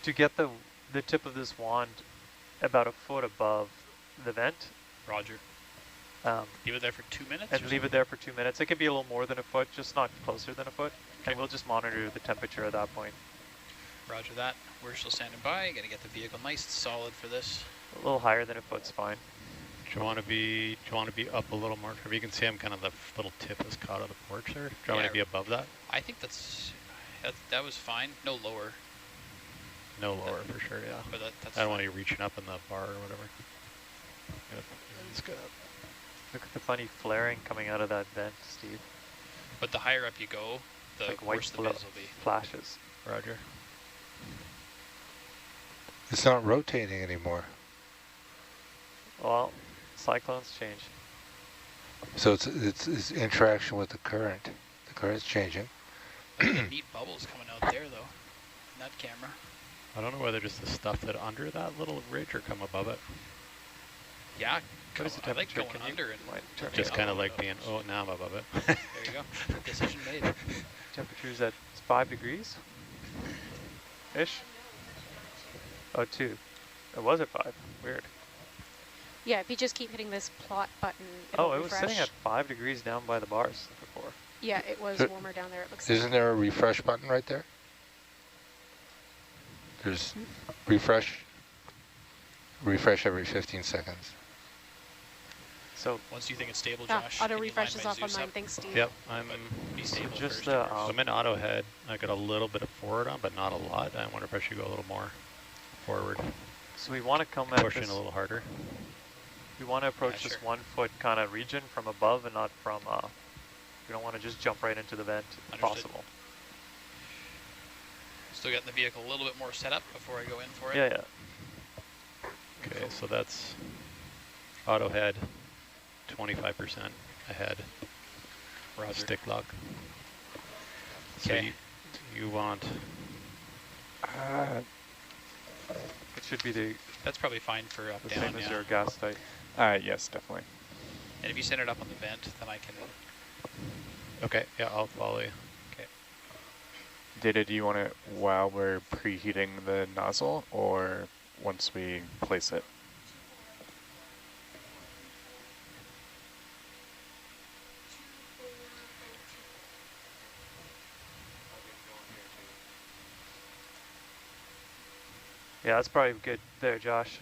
to get the tip of this wand about a foot above the vent. Roger. Leave it there for 2 minutes? And leave it there for 2 minutes. It could be a little more than a foot, just not closer than a foot. Okay. And we'll just monitor the temperature at that point. Roger that. We're still standing by. Got to get the vehicle nice and solid for this. A little higher than a foot's fine. Do you want to be up a little more? You can see I'm kind of the little tip is caught on the porch there. Do you want to be above that? I think that was fine. No lower. No lower for sure, yeah. But that's I don't want you reaching up in the bar or whatever. It's good. Look at the funny flaring coming out of that vent, Steve. But the higher up you go, the like worse the biz will be. Flashes. Roger. It's not rotating anymore. Well, cyclones change. So it's interaction with the current. The current's changing. Neat bubbles coming out there though, in that camera. I don't know whether just the stuff that under that little ridge or come above it. Yeah, what is the I like temperature? going under and just kind of like being, oh, now I'm above it. There you go. Decision made. Temperature's at 5 degrees ish. Oh, 2. It was at 5. Weird. Yeah, if you just keep hitting this plot button, Oh, it was sitting at 5 degrees down by the bars before. Yeah, it was warmer down there, it looks Isn't there a refresh button right there? There's refresh every 15 seconds. So once you think it's stable, Josh, auto refresh is off on mine. Thanks, Steve. Yep, I'm be stable just so I'm in auto head. I got a little bit of forward on, but not a lot. I wonder if I should go a little more forward. So we want to come at push in this, a little harder. we want to approach this 1 foot kind of region from above and not from, we don't want to just jump right into the vent if possible. Still getting the vehicle a little bit more set up before I go in for it. Yeah, yeah. Okay, so that's auto head, 25% ahead. Roger. Stick lock. Okay. So you want... It should be the That's probably fine for up down. same as your gas type. Yes, definitely. And if you send it up on the vent, then I can. Okay, yeah, I'll follow you. Okay. Data, do you want it while we're preheating the nozzle or once we place it? Yeah, that's probably good there, Josh.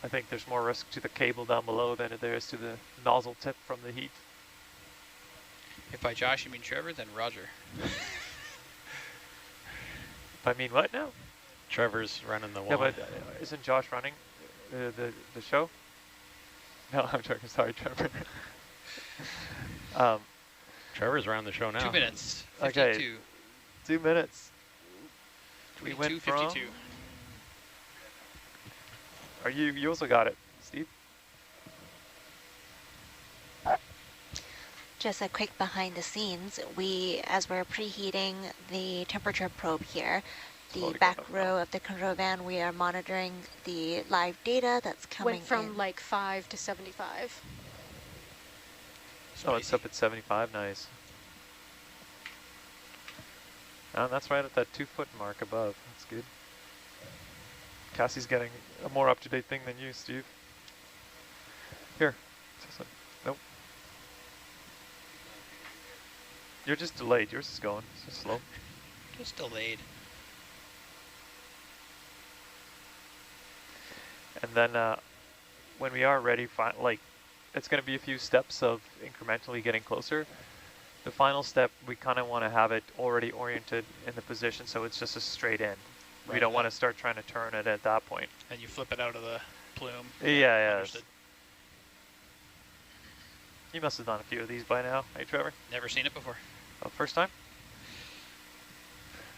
I think there's more risk to the cable down below than there is to the nozzle tip from the heat. If by Josh you mean Trevor, then Roger. If I mean what now? Trevor's running the wall. Yeah, but isn't Josh running the show? No, I'm joking. Sorry, Trevor. Trevor's running the show now. 2 minutes. 52. Okay. 2 minutes. We went 52. Are you also got it, Steve? Just a quick behind the scenes. As we're preheating the temperature probe here, the back row of the control van, we are monitoring the live data that's coming Went from in. like 5 to 75. Oh, it's up at 75. Nice. And that's right at that 2 foot mark above. That's good. Cassie's getting a more up-to-date thing than you, Steve. Here. Nope. You're just delayed. Yours is going. It's just slow. Just delayed. And then when we are ready, it's going to be a few steps of incrementally getting closer. The final step, we kind of want to have it already oriented in the position so it's just a straight in. Right, we don't want to start trying to turn it at that point. And you flip it out of the plume. Yeah. Understood. You must have done a few of these by now, hey Trevor? Never seen it before. Oh, first time?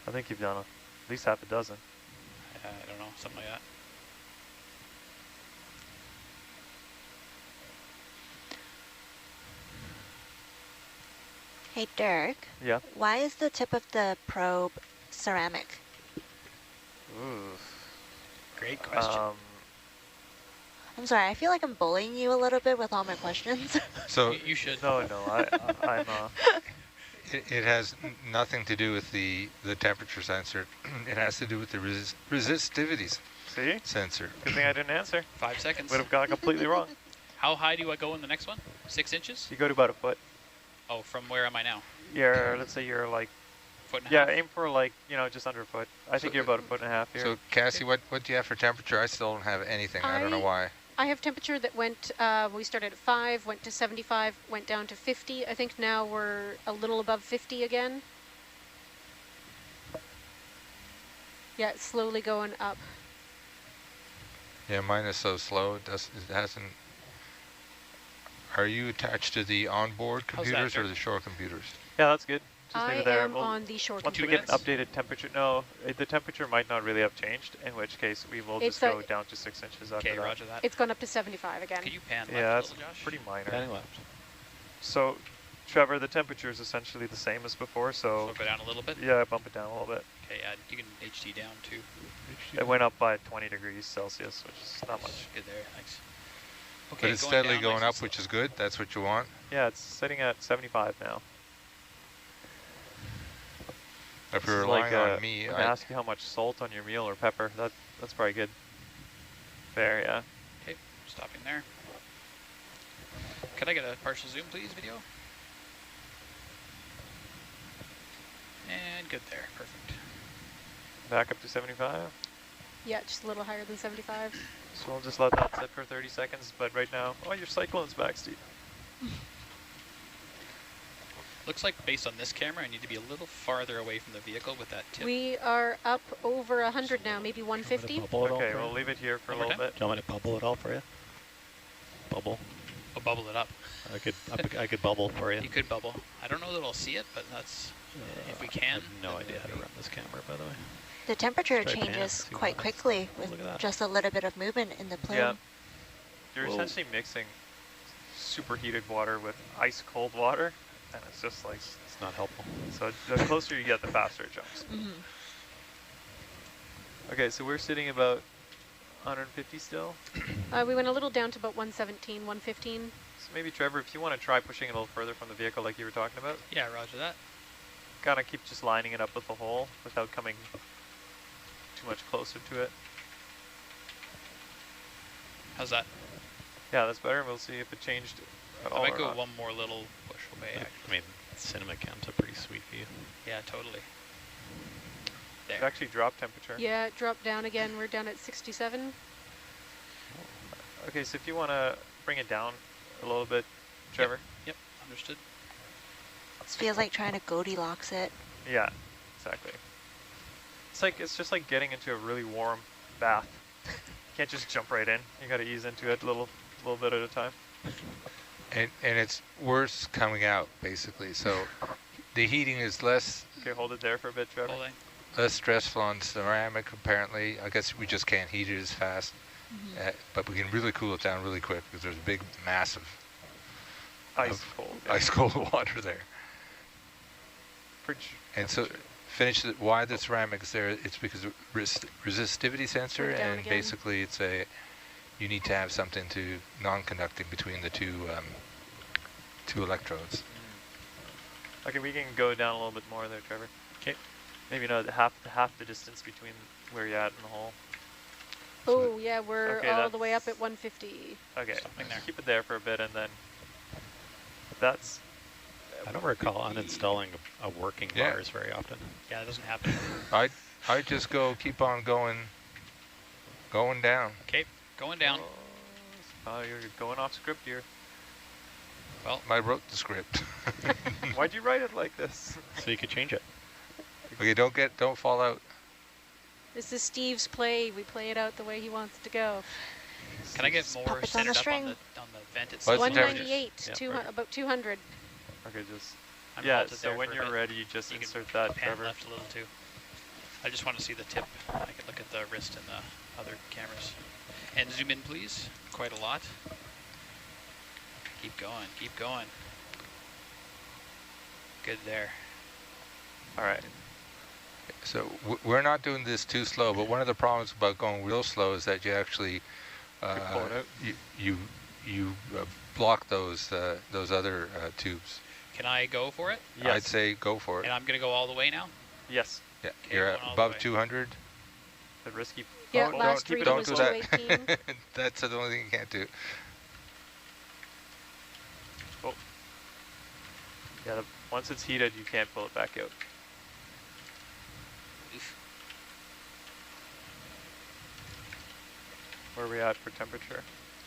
I think you've done at least half a dozen. I don't know, something like that. Hey, Dirk. Yeah? Why is the tip of the probe ceramic? Ooh. Great question. I'm sorry, I feel like I'm bullying you a little bit with all my questions. So you should. No, I'm It has nothing to do with the temperature sensor. It has to do with the resistivity See? sensor. Good thing I didn't answer. 5 seconds. Would have gone completely wrong. How high do I go in the next one? 6 inches? You go to about a foot. Oh, from where am I now? Let's say you're like, Foot and a half? aim for like, just under a foot. I think you're about a foot and a half here. So Cassie, what do you have for temperature? I still don't have anything. I don't know why. I have temperature that went, we started at 5, went to 75, went down to 50. I think now we're a little above 50 again. Yeah, it's slowly going up. Yeah, mine is so slow. It hasn't. Are you attached to the onboard How's that, computers or Jack? the shore computers? Yeah, that's good. Just leave I it there. am on the shore Once we computers. get an updated temperature, no, the temperature might not really have changed, in which case we will It's just go down to 6 inches after Okay, that. roger that. It's gone up to 75 again. Could you pan left Yeah, a that's little, Josh? pretty minor. Panning left. So, Trevor, the temperature is essentially the same as before, so Slope it down a little bit? yeah, bump it down a little bit. Okay, you can HT down too. It went up by 20 degrees Celsius, which is not much. Good there, thanks. Okay, But it's steadily down going nice up, and which slow. is good. That's what you want. Yeah, it's sitting at 75 now. If This you're is like, relying on me, when I ask you how much salt on your meal or pepper, that's probably good. Fair, yeah. Okay, stopping there. Could I get a partial zoom, please, video? And good there, perfect. Back up to 75. Yeah, just a little higher than 75. So we'll just let that sit for 30 seconds, but right now, oh, your cyclone's back, Steve. Looks like based on this camera, I need to be a little farther away from the vehicle with that tip. We are up over 100 now, maybe 150. Okay, we'll leave it here for a One more little bit. Do you want me to bubble it all for you? Bubble. I'll bubble it up. I could bubble for you. You could bubble. I don't know that I'll see it, but that's, if we I can. have no then idea how to maybe. run this camera, by the way. The temperature Let's try pan, changes see what quite happens. quickly Look with at that. just a little bit of movement in the plume. Yeah. You're Whoa. essentially mixing superheated water with ice cold water, and it's just like, It's not helpful. so the closer you get, the faster it jumps. Okay, so we're sitting about 150 still. We went a little down to about 117, 115. So maybe Trevor, if you want to try pushing it a little further from the vehicle like you were talking about, Yeah, roger that. kind of keep just lining it up with the hole without coming too much closer to it. How's that? Yeah, that's better. We'll see if it changed at I all might or go not. one more little push away, I actually. mean, cinema cam's a pretty sweet view. Yeah, totally. It There. actually dropped temperature. Yeah, it dropped down again. We're down at 67. Okay, so if you want to bring it down a little bit, Trevor. Yep, understood. This feels like trying to Goldilocks it. Yeah, exactly. It's just like getting into a really warm bath. You can't just jump right in. You got to ease into it a little bit at a time. And it's worse coming out, basically. So the heating is less Okay, hold it there for a bit, Trevor. Holding. stressful on ceramic, apparently. I guess we just can't heat it as fast. But we can really cool it down really quick because there's a big, massive Ice cold. Yeah. ice cold water there. Fridge And so temperature. finish why the ceramic is there. It's because of resistivity sensor, Went down and again. basically it's you need to have something to non-conducting between the two electrodes. Okay, we can go down a little bit more there, Trevor. Okay. Maybe not half the distance between where you're at in the hole. Oh, yeah, we're Okay, all the way up that's- at 150. Okay, Stopping there. keep it there for a bit, and then that's. I don't recall uninstalling a working Yeah. bars very often. Yeah, that doesn't happen. I just keep on going down. Okay, going down. Oh, you're going off script here. Well, I wrote the script. Why'd you write it like this? So you could change it. Okay, don't fall out. This is Steve's play. We play it out the way he wants it to go. can I get more puppets on a centered up string. on the vent itself? What's the temperature? 198, Yeah, 200, right. about 200. Okay, just I'm yeah. halted So there when for a you're bit. ready, you just You can insert that, pan Trevor. left a little too. I just want to see the tip. I can look at the wrist and the other cameras. And zoom in, please. Quite a lot. Keep going, keep going. Good there. All right. So we're not doing this too slow, but one of the problems about going real slow is that you actually pull it out. you block those other tubes. Can I go for it? Yes. I'd say go for it. And I'm going to go all the way now? Yes. Yeah, Okay, you're going all the above way. 200. The risky. Yeah, Oh, last keep it reading on was slow. Don't do 218. that. That's the only thing you can't do. Oh. Yeah, once it's heated, you can't pull it back out. Oof. Where are we at for temperature?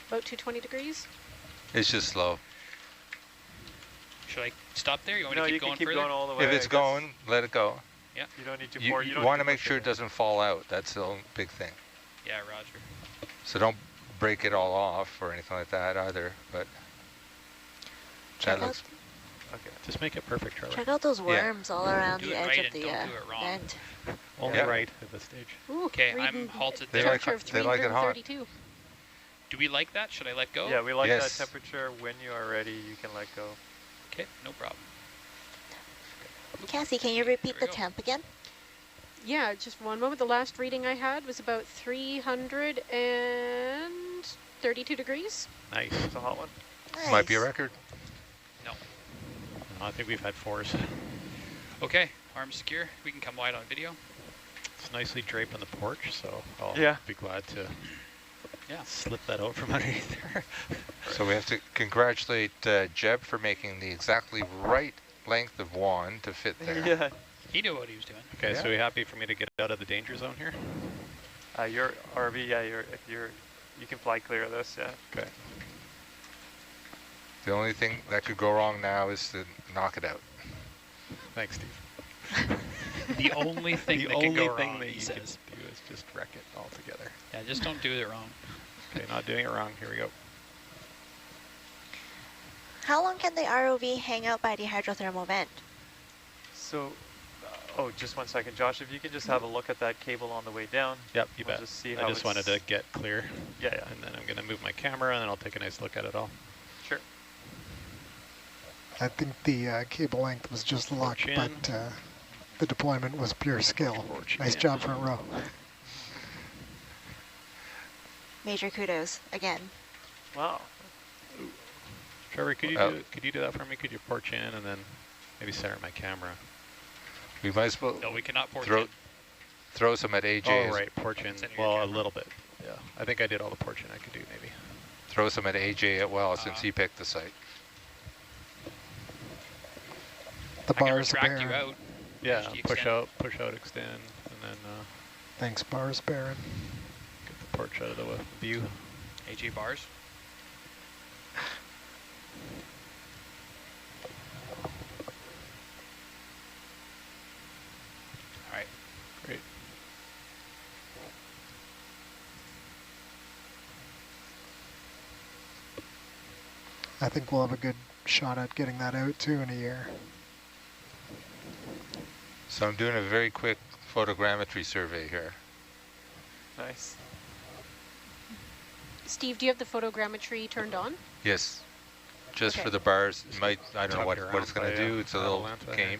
About 220 degrees. It's just slow. Should I stop there? You want me No, to you keep can going keep further? going all the way. If it's I guess. going, let it go. Yeah. You don't need to You, pour. you don't want need to make push sure it in. doesn't fall out. That's the only big thing. Yeah, roger. So don't break it all off or anything like that either. But Check that out, looks. Okay. Just make it perfect, Charlie. check out those Yeah. worms all around Do the it edge right of and the don't do it wrong. vent. Only Yeah. right at this stage. Ooh, Okay, I'm reading halted They there. like temperature of they like it hot. 332. Do we like that? Should I let go? Yeah, we like Yes. that temperature. When you are ready, you can let go. Okay, no problem. Cassie, can you repeat we the go. temp again? Yeah, just one moment. The last reading I had was about 332 degrees. Nice. It's a hot one. Nice. Might be a record. No. I think we've had 4s. Okay, arms secure. We can come wide on video. It's nicely draped on the porch, so I'll Yeah. be glad to Yeah. slip that out from underneath there. So we have to congratulate Jeb for making the exactly right length of wand to fit there. Yeah. He knew what he was doing. Okay, Yeah. so are you happy for me to get out of the danger zone here? Your RV. Yeah, you can fly clear of this. Yeah. Okay. The only thing that could go wrong now is to knock it out. Thanks, Steve. The only thing The that only can go thing wrong, that he you says. can do is just wreck it altogether. Yeah, just don't do it wrong. Okay, not doing it wrong. Here we go. How long can the ROV hang out by the hydrothermal vent? So, oh, just 1 second, Josh. If you can just have a look at that cable on the way down. Yep, you We'll bet. just see I how just wanted to it's- get clear, Yeah, yeah. and then I'm going to move my camera, and then I'll take a nice look at it all. Sure. I think the cable length was just luck, Fortune. but the deployment was pure skill. Fortune. Nice job, front row. Major kudos again. Wow. Trevor, could you Oh. do that for me? Could you porch in and then maybe center my camera? We might as well No, we cannot port throw in. throw some at AJ's. Oh, right, porch in. Center your Well, a camera. little bit. Yeah, I think I did all the porching I could do, maybe. Throw some at AJ at well since Uh-huh. he picked the site. The I can bars are retract you barren. out. Yeah, Just push extend. out, extend, and then Thanks, bars barren. get the porch out of the view. AJ bars. All right. Great. I think we'll have a good shot at getting that out too in a year. So I'm doing a very quick photogrammetry survey here. Nice. Steve, do you have the photogrammetry turned on? Yes. Just Okay. for the bars, I don't know Tugged what around it's going by, to do. It's a little Atalanta game. here.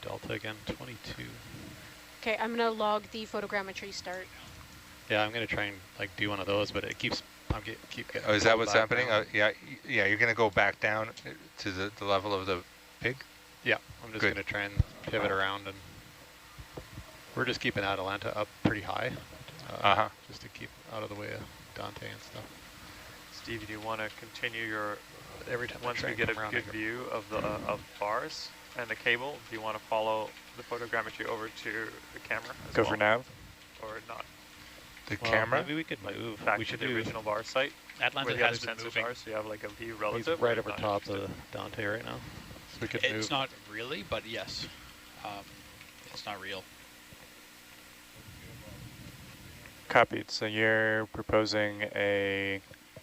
So delta again, 22. Okay, I'm gonna log the photogrammetry start. Yeah, I'm gonna try and like do one of those, but it keeps keep getting. Oh, is that pulled what's back happening? down. Yeah, you're going to go back down to the level of the pig? Yeah, I'm just Good. gonna try and pivot around, and we're just keeping Atalanta up pretty high, Uh-huh. just to keep out of the way of Dante and stuff. Steve, do you want to continue your, Every time I once try we and get a come around, good I go- view of the of bars and the cable, do you want to follow the photogrammetry over to the camera as Go well, for nav. or not? The Well, camera? Maybe we could move. Back We to should the do. original bar site Atlanta where the other has been sensors moving. are, so you have like a view He's relative. right or over not top of interested? the Dante right now, so we could It's move. not really, but yes. It's not real. Copied. So you're proposing a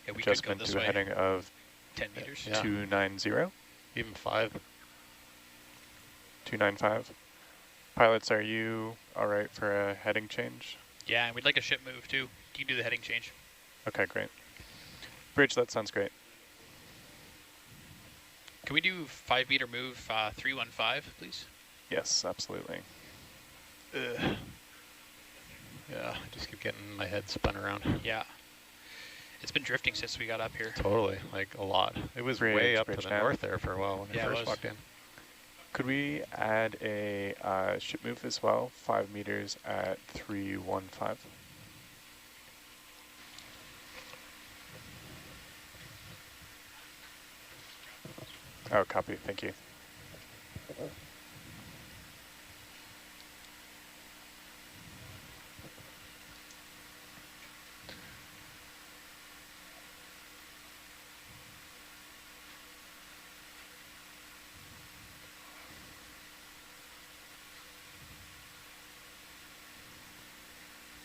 Yeah, we could go adjustment this to a way, heading of 10 meters. Yeah. 290, Even 5. 295. Pilots, are you all right for a heading change? Yeah, and we'd like a ship move too. You can do the heading change. Okay, great. Bridge, that sounds great. Can we do 5 meter move 315, please? Yes, absolutely. Ugh. Yeah, I just keep getting my head spun around. Yeah. It's been drifting since we got up here. Totally, like a lot. It was Bridge, way up to bridge the nav. north there for a while when Yeah, I it first was. walked in. Could we add a ship move as well? 5 meters at 315. Oh, copy. Thank you.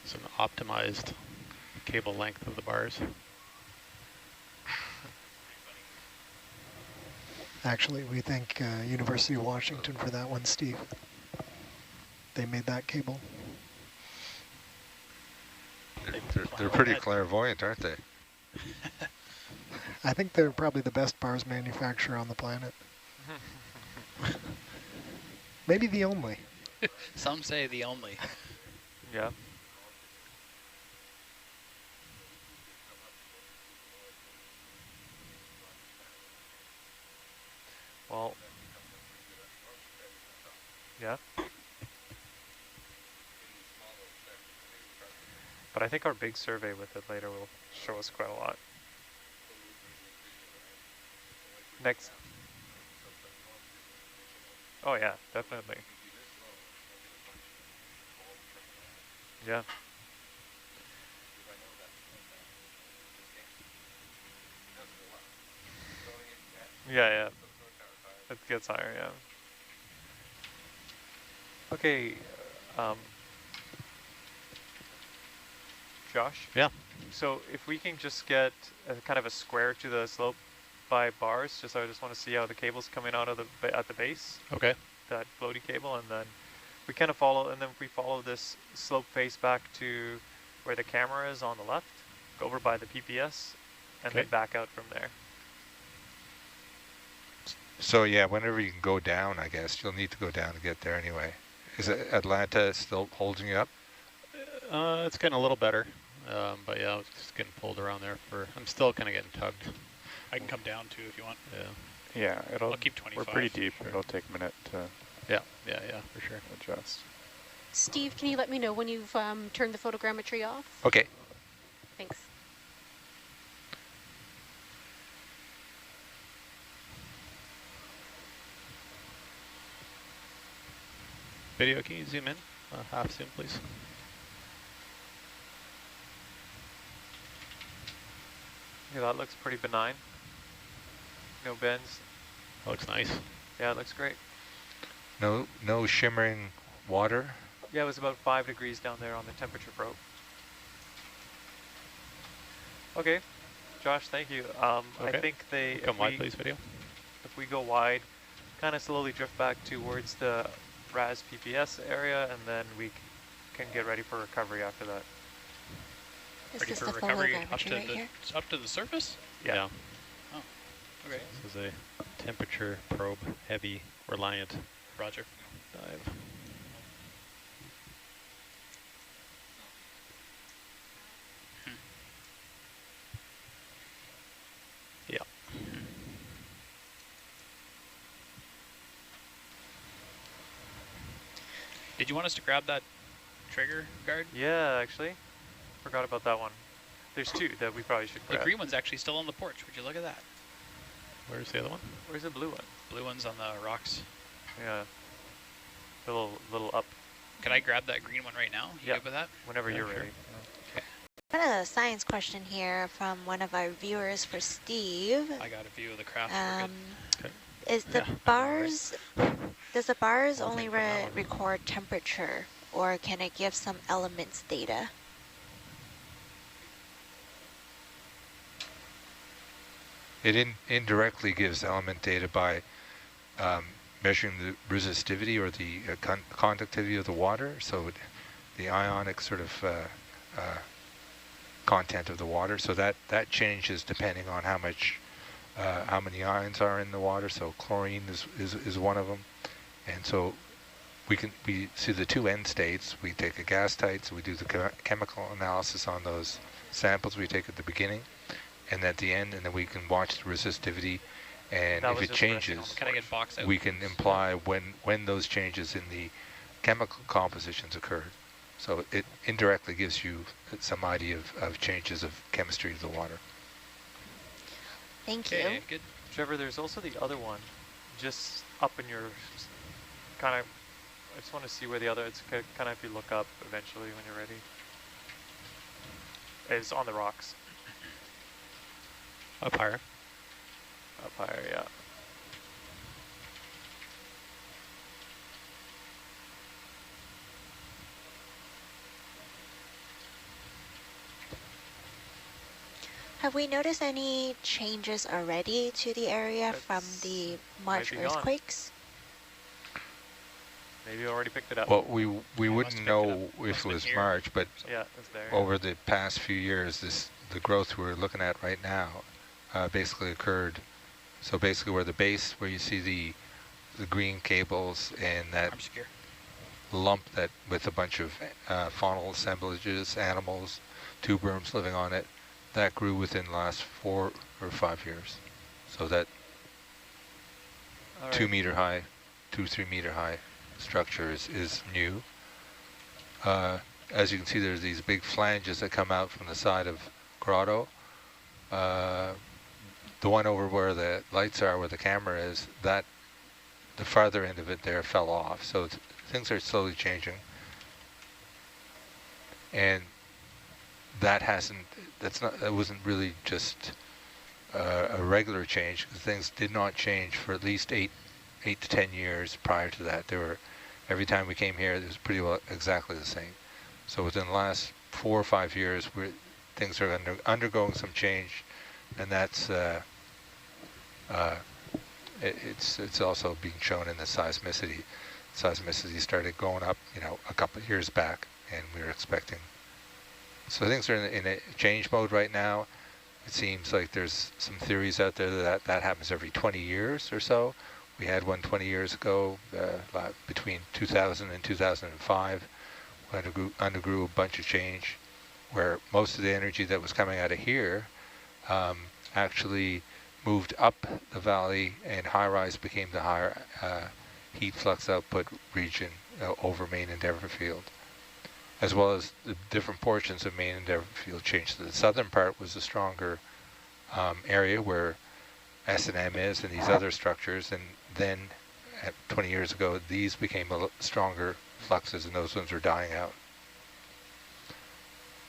It's an optimized cable length of the bars. Actually, we thank University of Washington for that one, Steve. They made that cable. They're pretty clairvoyant, aren't they? I think they're probably the best bars manufacturer on the planet. Maybe the only. Some say the only. Yeah. Well, yeah. But I think our big survey with it later will show us quite a lot. Next. Oh yeah, definitely. Yeah. Yeah. It gets higher, yeah. Okay, Josh? Yeah. So if we can just get a kind of a square to the slope by bars, I just want to see how the cable's coming out of at the base, Okay. that floaty cable, and then we kind of follow, and then we follow this slope face back to where the camera is on the left, go over by the PPS, and then back out from there. So yeah, whenever you can go down, I guess you'll need to go down to get there anyway. Is it Atlanta still holding you up? It's getting a little better, but yeah, I was just getting pulled around there I'm still kind of getting tugged. I can come down too if you want. Yeah. Yeah, I'll keep 25. we're pretty deep. It'll take a minute to Yeah, for sure. adjust. Steve, can you let me know when you've turned the photogrammetry off? Okay. Thanks. Video, can you zoom in? Half zoom, please. Yeah, that looks pretty benign. No bends. That looks nice. Yeah, it looks great. No shimmering water. Yeah, it was about 5 degrees down there on the temperature probe. Okay, Josh, thank you. Okay. I think Come wide, please, video. if we go wide, kind of slowly drift back towards the RAS PPS area, and then we can get ready for recovery after that. Is Ready this for the recovery up photogrammetry to right here? up to the surface? Yeah. Oh, okay. This is a temperature probe, heavy, reliant Roger. dive. Yeah. Did you want us to grab that trigger guard? Yeah, actually, forgot about that one. There's two that we probably should The grab. green one's actually still on the porch. Would you look at that? Where's the other one? Where's the blue one? Blue one's on the rocks. Yeah, the little up. Can I grab that green one right now? You Yeah. good with that? Whenever Yeah, you're sure. ready. Got a science question here from one of our viewers for Steve. I got a view of the craft. We're good. Is the Yeah, bars, does the bars I'll only take that one. record temperature, or can it give some elements data? It indirectly gives element data by measuring the resistivity or the conductivity of the water. So the ionic sort of content of the water. So that changes depending on how many ions are in the water. So chlorine is one of them. And so we see the two end states. We take a gas tight, so we do the chemical analysis on those samples we take at the beginning and at the end, and then we can watch the resistivity, and if it changes, Can I get box out? we can imply when those changes in the chemical compositions occurred. So it indirectly gives you some idea of changes of chemistry of the water. Thank you. Okay, good. Trevor, there's also the other one, just up in your kind of. I just want to see where the other. It's kind of if you look up eventually when you're ready. It's on the rocks. Up higher. Up higher, yeah. Have we noticed any changes already to the area from the March might be gone. earthquakes? Maybe you already picked it up. Well, we must wouldn't have picked it know up. if Must it have was been here. March, but Yeah, it's there. over the past few years, the growth we're looking at right now basically occurred. So basically where the base, where you see the green cables and that Arm secure. lump that with a bunch of faunal assemblages, animals, tube worms living on it, that grew within the last 4 or 5 years. So that All 2 right. meter high, 2-3 meter high structure is new. As you can see, there's these big flanges that come out from the side of Grotto. The one over where the lights are, where the camera is, that the farther end of it there fell off. So things are slowly changing. And that wasn't really just a regular change, because things did not change for at least 8 to 10 years prior to that. Every time we came here, it was pretty well exactly the same. So within the last 4 or 5 years, things are undergoing some change, and that's it's also being shown in the seismicity. Seismicity started going up, a couple of years back, and we were expecting. So things are in a change mode right now. It seems like there's some theories out there that happens every 20 years or so. We had one 20 years ago, between 2000 and 2005, undergo a bunch of change, where most of the energy that was coming out of here actually moved up the valley, and high-rise became the higher heat flux output region over Main and Deverfield, as well as the different portions of Main and Deverfield changed. The southern part was a stronger area where S&M is and these other structures, and then 20 years ago these became stronger fluxes, and those ones were dying out.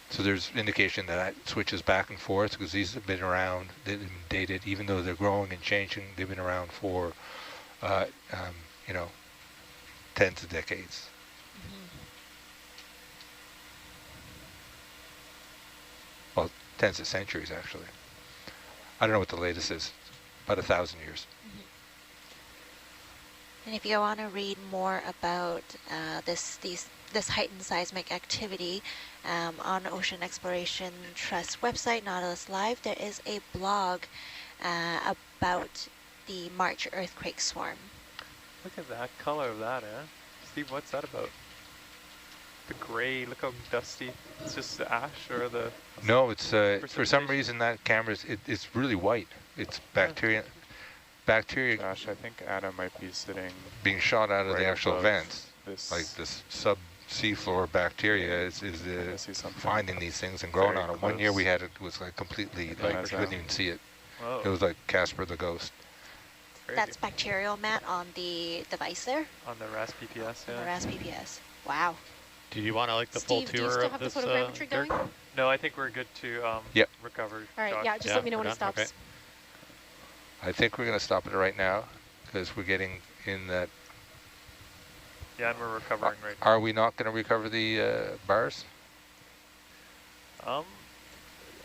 So there's indication that switches back and forth, because these have been around, they've been dated, even though they're growing and changing, they've been around for tens of decades. Well, tens of centuries, actually. I don't know what the latest is, about 1,000 years. And if you want to read more about this heightened seismic activity on Ocean Exploration Trust website, Nautilus Live, there is a blog about the March earthquake swarm. Look at that color of that, eh? Steve, what's that about? The gray, look how dusty. It's just the ash or the... No, it's for some precipitation? reason that camera's, it's really white. It's bacteria Josh, I think Adam might be sitting being shot out of right the actual above vents. this. Like this sub-seafloor bacteria is I see something finding these things and growing very on them. 1 year close. we had it was like completely, like that's you couldn't out. even see it. Whoa, It was like Casper the Ghost. crazy. That's bacterial, Matt, on the device there, On the RAS PPS, on the yeah. RAS PPS. Wow. Do you want to like the Steve, do full you tour still of have the this? photogrammetry going? All No, I think we're good to Yep. recover. right, Josh. yeah, just Yeah, let me know we're when it done? stops. Okay. I think we're going to stop it right now, because we're getting in that. Yeah, and we're recovering right Are we not going to recover the bars? now.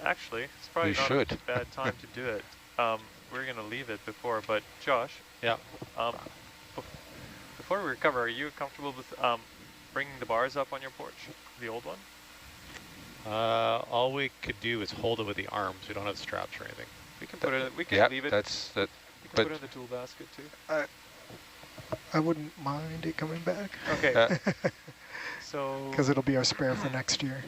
Actually, it's probably We not should. a bad time to do it. We're going to leave it before, but Josh, Yeah. before we recover, are you comfortable with bringing the bars up on your porch, the old one? All we could do is hold it with the arms. We don't have straps or anything. We can put it. We can Yeah, leave it. that's that. We can but- put it in the tool basket too. I wouldn't mind it coming back. Okay, so, Because it'll be our spare for next year.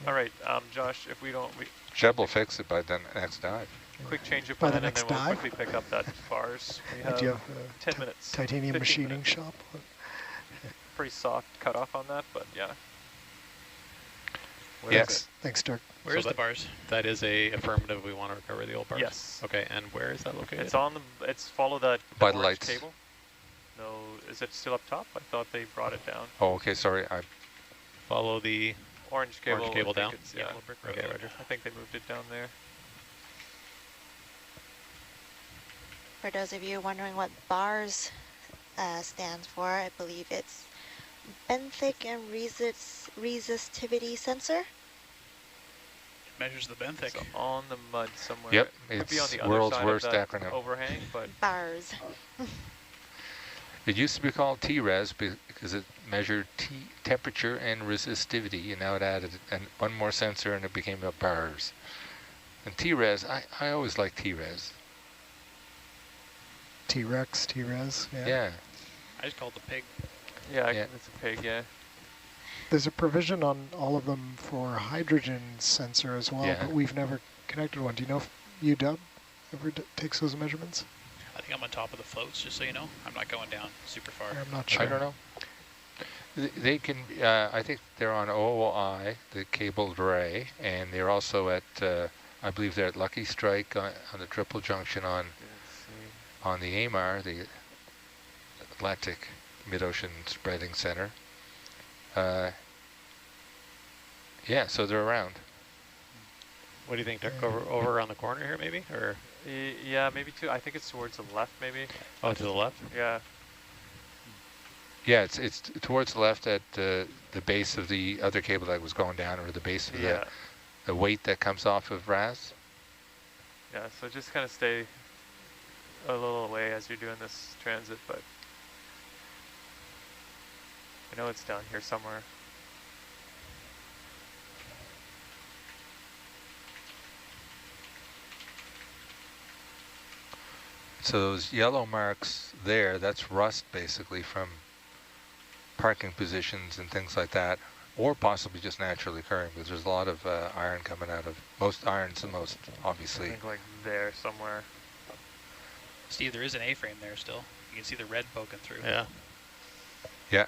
all right, Josh, if we don't, Jeb will fix it by the next dive. quick change of By plan, the and then next we'll dive? quickly pick up that bars. We Do you have have 10 minutes. titanium 15 machining minutes. shop? Pretty soft cutoff on that, but yeah. What is Yes. Thanks, Dirk. Where's the that- bars? That is a affirmative. We want to recover the old it? bars. Yes. Okay, and where is that located? It's on the, it's follow that By the orange lights. cable. No, is it still up top? I thought they brought it down. Oh, okay, sorry. Follow the. Orange cable. Orange cable I think down? it's- Yeah, Yellow brick road. Okay, roger. I think they moved it down there. For those of you wondering what BARS stands for, I believe it's benthic and resistivity sensor. It measures the benthic. So on the mud somewhere. Yep, Could be on it's the other world's side worst of that acronym. overhang, but BARS. It used to be called T-res because it measured temperature and resistivity, and now it added one more sensor and it became a bars. And T-res, I always like T-res. T-Rex, T-Res, yeah. Yeah. I just called the pig. yeah, Yeah. it's a pig, yeah. There's a provision on all of them for hydrogen sensor as well, Yeah. but we've never connected one. Do you know if UW ever takes those measurements? I think I'm on top of the floats, just so you know. I'm not going down super far. I'm not sure. I don't know. They can, I think they're on OOI, the cabled array, and they're also at, I believe they're at Lucky Strike on the triple junction on the AMAR, the Atlantic Mid-Ocean Spreading Center. Yeah, so they're around. What do you think, Dirk? Over around the corner here, maybe, or Yeah, maybe two. I think it's towards the left, maybe. oh, to the left? Yeah. Yeah, it's towards the left at the base of the other cable that was going down, or the base of Yeah. the weight that comes off of RAS. Yeah, so just kind of stay a little away as you're doing this transit, but I know it's down here somewhere. So those yellow marks there, that's rust basically from parking positions and things like that, or possibly just naturally occurring, because there's a lot of iron coming out of, most iron's the most, I obviously. think like there somewhere. Steve, there is an A-frame there still. You can see the red poking through. Yeah. Yeah.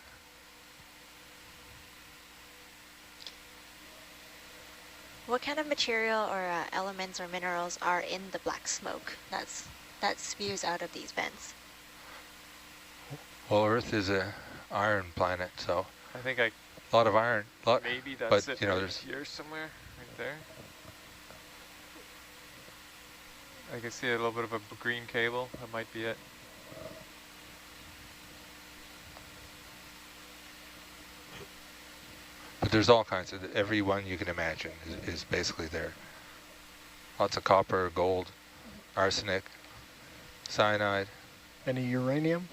What kind of material or elements or minerals are in the black smoke that spews out of these vents? Well, Earth is a iron planet, so I think I a lot of iron. maybe that's but, it you know, right there's- here somewhere, right there. I can see a little bit of a green cable. That might be it. But there's all kinds of, every one you can imagine is basically there. Lots of copper, gold, arsenic, cyanide, Any uranium?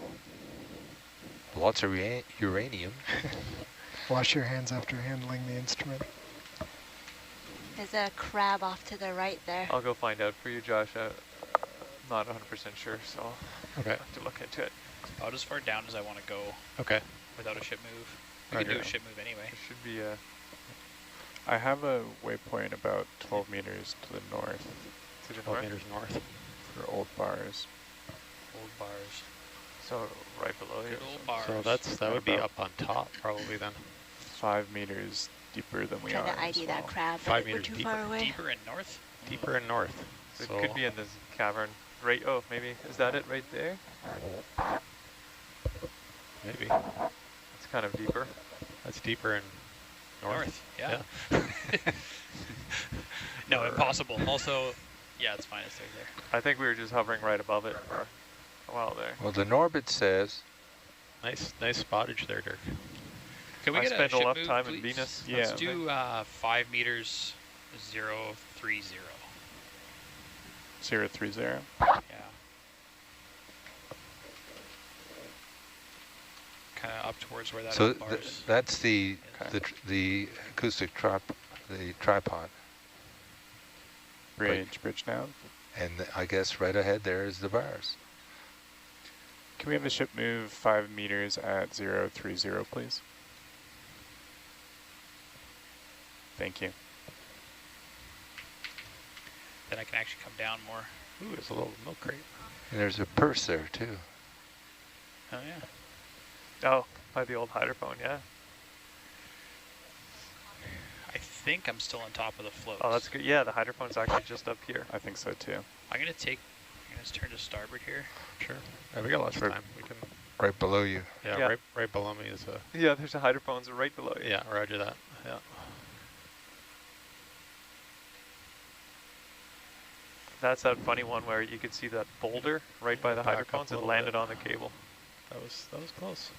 lots of uranium. Wash your hands after handling the instrument. There's a crab off to the right there. I'll go find out for you, Josh. I'm not 100% sure, so I'll Okay. have to look into it. About as far down as I want to go Okay. without a ship move. We can do a Roger. ship move anyway. There should be a, I have a waypoint about 12 meters to the north to the 12 north, meters north. for old bars. Old bars. so right below you. Good old bars. So that would be About- up on top probably then. 5 meters deeper than we Trying are. to ID as that well. crab, 5 but we're meters too deeper. far away. Deeper and north? Deeper and north. So So it could be in this cavern. Right, oh, maybe, is that it right there? maybe. It's kind of deeper. That's deeper and north. Yeah. No, impossible. Also, yeah, it's fine. It's right there. I think we were just hovering right above it for a while there. Well, the Norbit says, Nice spottage there, Dirk. Can we I get a spent ship enough move, time in please? Venus. Let's Yeah. do 5 meters 030. 030. Yeah. Kind of up towards where that so old bars. that's the Okay. the acoustic the tripod, Bridge now. and I guess right ahead there is the bars. Can we have the ship move 5 meters at 030, please? Thank you. Then I can actually come down more. Ooh, there's a little milk crate. And there's a purse there too. Oh yeah. Oh, by the old hydrophone, yeah. I think I'm still on top of the floats. Oh, that's good. Yeah, the hydrophone's actually just up here. I think so too. I'm gonna turn to starboard here. Sure. Yeah, we got lots of time. We can. Right below you. Yeah, Yeah. Right below me is a. Yeah, there's a hydrophone's right below you. Yeah, roger that. Yeah. That's that funny one where you could see that boulder right by the Back up hydrophones. a It little landed bit. on the cable. That was close.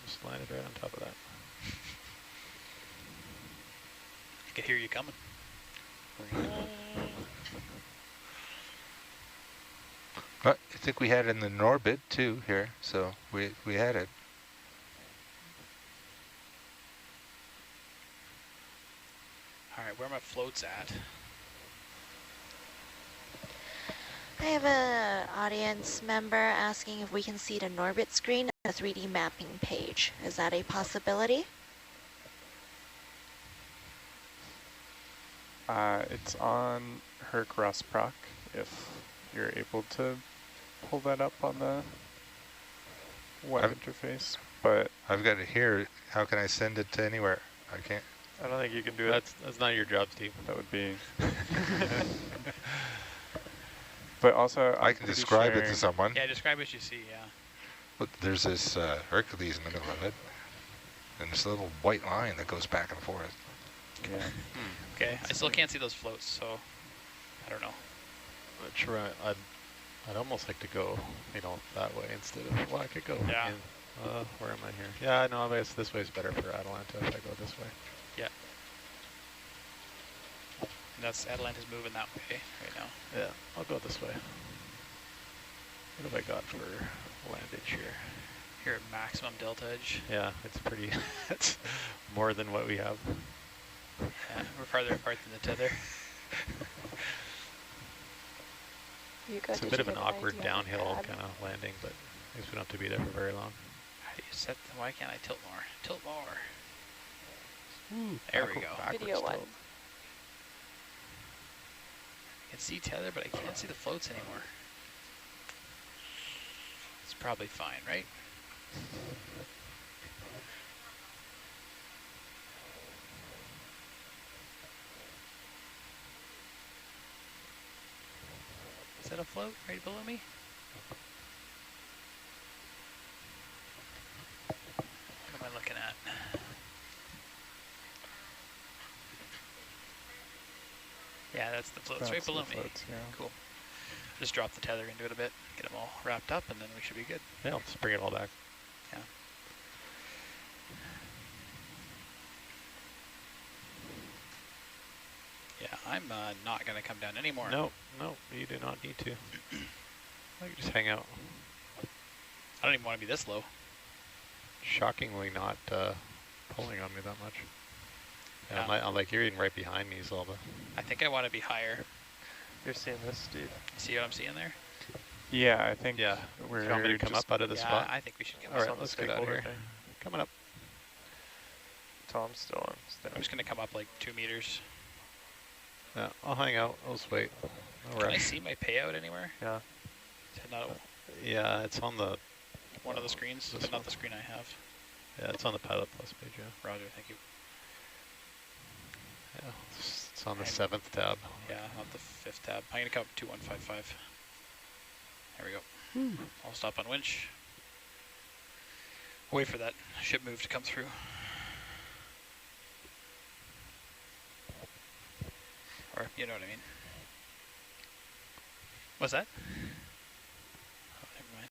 Just landed right on top of that. I can hear you coming. But I think we had it in the Norbit too here, so we had it. All right, where are my floats at? I have a audience member asking if we can see the Norbit screen and a 3D mapping page. Is that a possibility? It's on Hercules proc, if you're able to pull that up on the web interface. But I've got it here. How can I send it to anywhere? I can't. I don't think you can do it. That's not your job, Steve. that would be... But also, I I'm can pretty describe it sure- to someone. Yeah, describe what you see. Yeah. Look, there's this Hercules in the middle of it, and this little white line that goes back and forth. Yeah. Okay. I still can't see those floats, so I don't know. Sure, I'd almost like to go, that way instead of. Well, I could go. Yeah. Where am I here? Yeah, no, I guess this way is better for Atalanta if I go this way. Yeah. And that's Atalanta's moving that way right now. Yeah, I'll go this way. What have I got for landage here? Here at maximum delta edge. Yeah, it's pretty. It's more than what we have. Yeah, we're farther apart than the tether. It's a bit of an awkward downhill kind of landing, but I guess we don't have to be there for very long. How do you set? Why can't I tilt more? Tilt more. Ooh, There we go. Video one. I can see tether, but I can't see the floats anymore. It's probably fine, right? Is that a float right below me? What am I looking at? Yeah, that's the floats right That's the below me. floats, yeah. Cool. Just drop the tether into it a bit, get them all wrapped up, and then we should be good. Yeah, let's bring it all back. Yeah. Yeah, I'm not going to come down anymore. No, you do not need to. I can just hang out. I don't even want to be this low. Shockingly not pulling on me that much. Yeah, Yeah. I'm like, you're even right behind me, Zalba. I think I want to be higher. You're seeing this, Steve. See what I'm seeing there? Yeah, I think Yeah. we're You want me to come just up out of the yeah, spot? I think we should come All up. right, let's get out of here. Coming up. Tom's still on. I'm just going to come up like 2 meters. Yeah, I'll hang out. I'll just wait. No Can I rush. see my payout anywhere? Yeah. Is it not Yeah, it's on the. one of the screens, This but not one. the screen I have. Yeah, it's on the Pilot Plus page. Yeah, Roger, thank you. yeah. It's on the And- 7th tab. Yeah, not the 5th tab. I'm going to come up 2155. There we go. I'll stop on winch. Wait for that ship move to come through. Or, you know what I mean. What's that? Oh, never mind.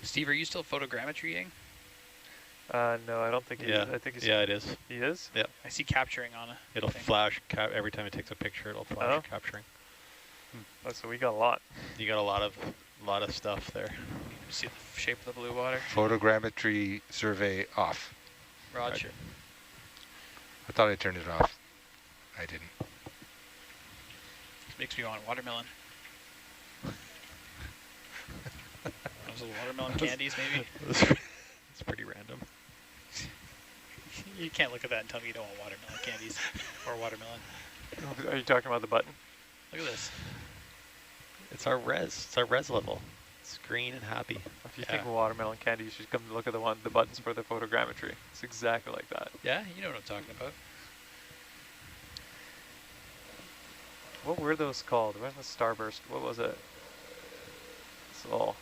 Steve, are you still photogrammetrying? No, I don't think he Yeah, is. I think he's, yeah, it is. he is? I see capturing on it. It'll flash every time it takes a picture. It'll flash Oh. capturing. Oh, so we got a lot. You got a lot of stuff there. See the shape of the blue water? I didn't. Makes me want watermelon. Those watermelon candies, maybe? It's pretty random. You can't look at that and tell me you don't want watermelon candies or watermelon. Are you talking about the button? Look at this. It's our res. It's our res level. It's green and happy. If you think watermelon candy, you should come look at the buttons for the photogrammetry. It's exactly like that. Yeah, you know what I'm talking about. What were those called? What was Starburst? What was it? It's all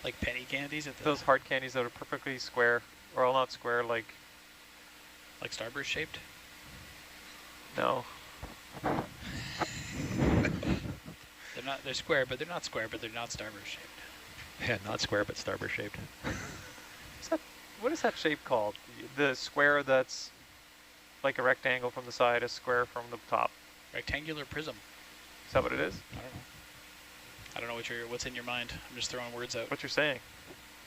like penny candies at the those hard candies that are perfectly square, or all not square, like Starburst shaped. No. They're square, but they're not square, but they're not Starburst shaped. Yeah, not square, but Starburst shaped. What is that shape called? The square that's like a rectangle from the side, a square from the top. Rectangular prism. Is that what it is? I don't know what's in your mind. I'm just throwing words out. What you're saying?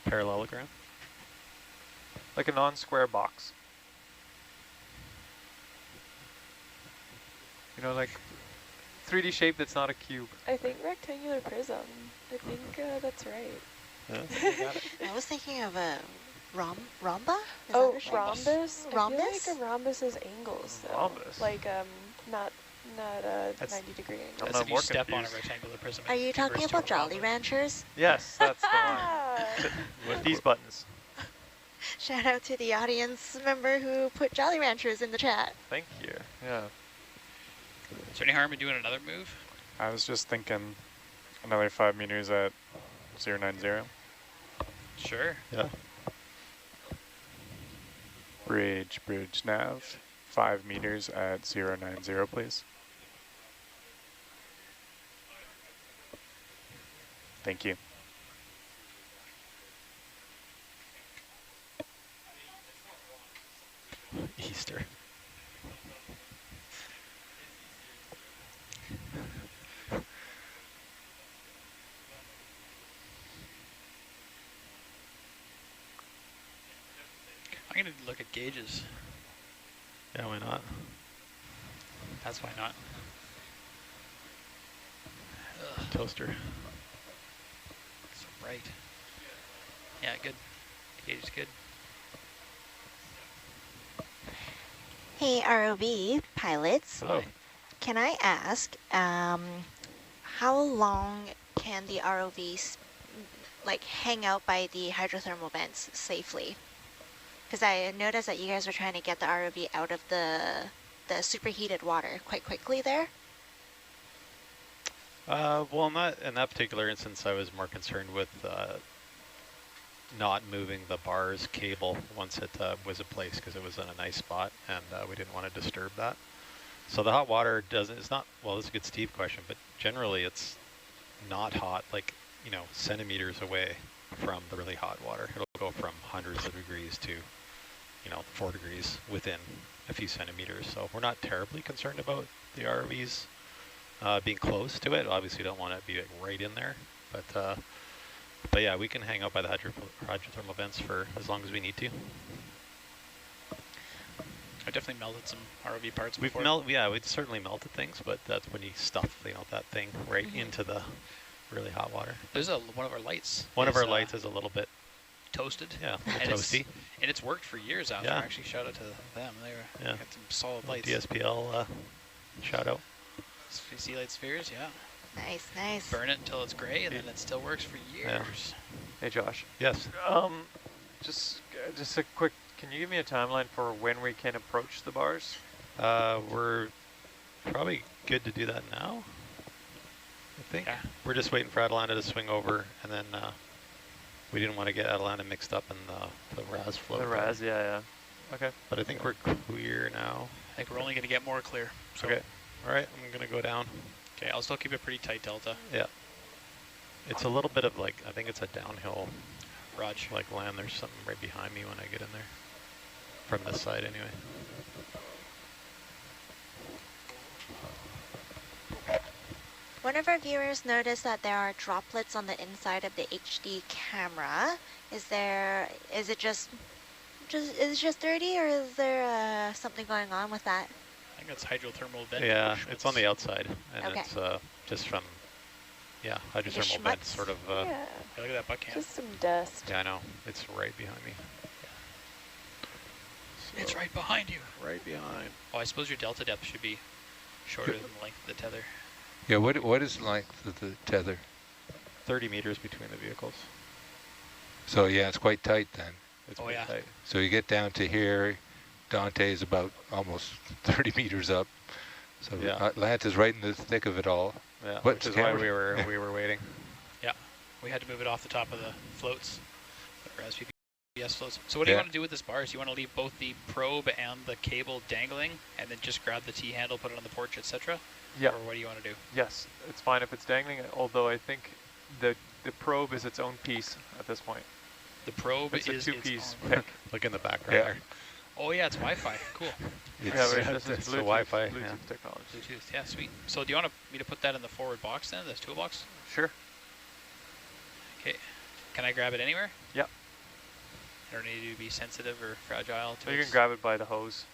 Parallelogram? Like a non-square box. You know, like 3D shape that's not a cube. I think rectangular prism. I think that's right. Yeah. Got it. I was thinking of a rhomba? Is Oh, that a shape? rhombus? I Rhombus? feel like a rhombus is angles, though. Rhombus? Like, not a That's- 90-degree angle. I'm That's not if you more step confused. on a rectangular prism. Are you it converts talking to a about Jolly rhombus. Ranchers? Yes, that's the one. Ah! With these buttons. Shout out to the audience member who put Jolly Ranchers in the chat. Thank you. Yeah. Is there any harm in doing another move? I was just thinking another 5 meters at 090. Sure. Yeah. Bridge nav. 5 meters at 090, please. Thank you. Easter. I'm going to look at gauges. Yeah, why not? That's why not. Ugh, Toaster. so bright. Yeah, good. Gauge is good. Hey, ROV pilots. Hello. Can I ask, how long can the ROVs like hang out by the hydrothermal vents safely? Because I noticed that you guys were trying to get the ROV out of the superheated water quite quickly there. Well, not in that particular instance. I was more concerned with not moving the bars cable once it was in place because it was in a nice spot and we didn't want to disturb that. So the hot water doesn't, it's not, well, this is a good Steve question, but generally it's not hot, like, you know, centimeters away from the really hot water. It'll go from hundreds of degrees to, you know, 4 degrees within a few centimeters. So we're not terribly concerned about the ROVs being close to it. Obviously don't want to be like right in there, but yeah, we can hang out by the hydrothermal vents for as long as we need to. I definitely melted some ROV parts We've before. we'd certainly melted things, but that's when you stuff, you know, that thing right into the really hot water. There's one of our lights. One of our lights is a little bit toasted. Yeah, a and little toasty. It's worked for years after. Yeah. Actually, shout out to them. They got some solid lights. DSPL shout out. Sea light spheres, yeah. Nice, nice. Burn it until it's gray, and then it still works for years. Hey, Josh. Yes. Just a quick. Can you give me a timeline for when we can approach the bars? We're probably good to do that now, I think. Yeah. We're just waiting for Atalanta to swing over, and then we didn't want to get Atalanta mixed up in the RAS flow. The RAS, yeah. Okay. But I think we're clear now. I think we're only going to get more clear. So. Okay. All right, I'm going to go down. Okay, I'll still keep a pretty tight delta. Yeah. It's a little bit of like, I think it's a downhill Raj. like land. There's something right behind me when I get in there. From this side anyway. One of our viewers noticed that there are droplets on the inside of the HD camera. Is it just dirty, or is there something going on with that? It's hydrothermal vent. Yeah, it's on the outside, and Okay. it's just from, yeah, hydrothermal schmutz. vent sort of, Yeah, Yeah, look at that butt can. just some dust. yeah, I know, it's right behind me. It's So, right behind you. right behind. Oh, I suppose your delta depth should be shorter than the length of the tether. Yeah, what is the length of the tether? 30 meters between the vehicles. So yeah, it's quite tight then. It's Oh, pretty yeah. tight. So you get down to here, Dante is about almost 30 meters up. So Yeah. Atlanta's right in the thick of it all. Yeah, What, which is why camera? we were waiting. Yeah, we had to move it off the top of the floats, or SPPS floats. So what do you Yeah. want to do with this bars? You want to leave both the probe and the cable dangling, and then just grab the T-handle, put it on the porch, etc.? Yeah. Or what do you want to do? Yes, it's fine if it's dangling, although I think the probe is its own piece at this point. The probe It's a is two-piece its own. pick. Look in the background Yeah. there. Oh yeah, it's Wi-Fi. Cool. Yeah, It's, right, this is it's the Bluetooth, Wi-Fi, Bluetooth yeah. technology. Bluetooth. Yeah, sweet. So do you want me to put that in the forward box then, this toolbox? Sure. Okay. Can I grab it anywhere? Yep. I don't need to be sensitive or fragile to So you its- can grab it by the hose.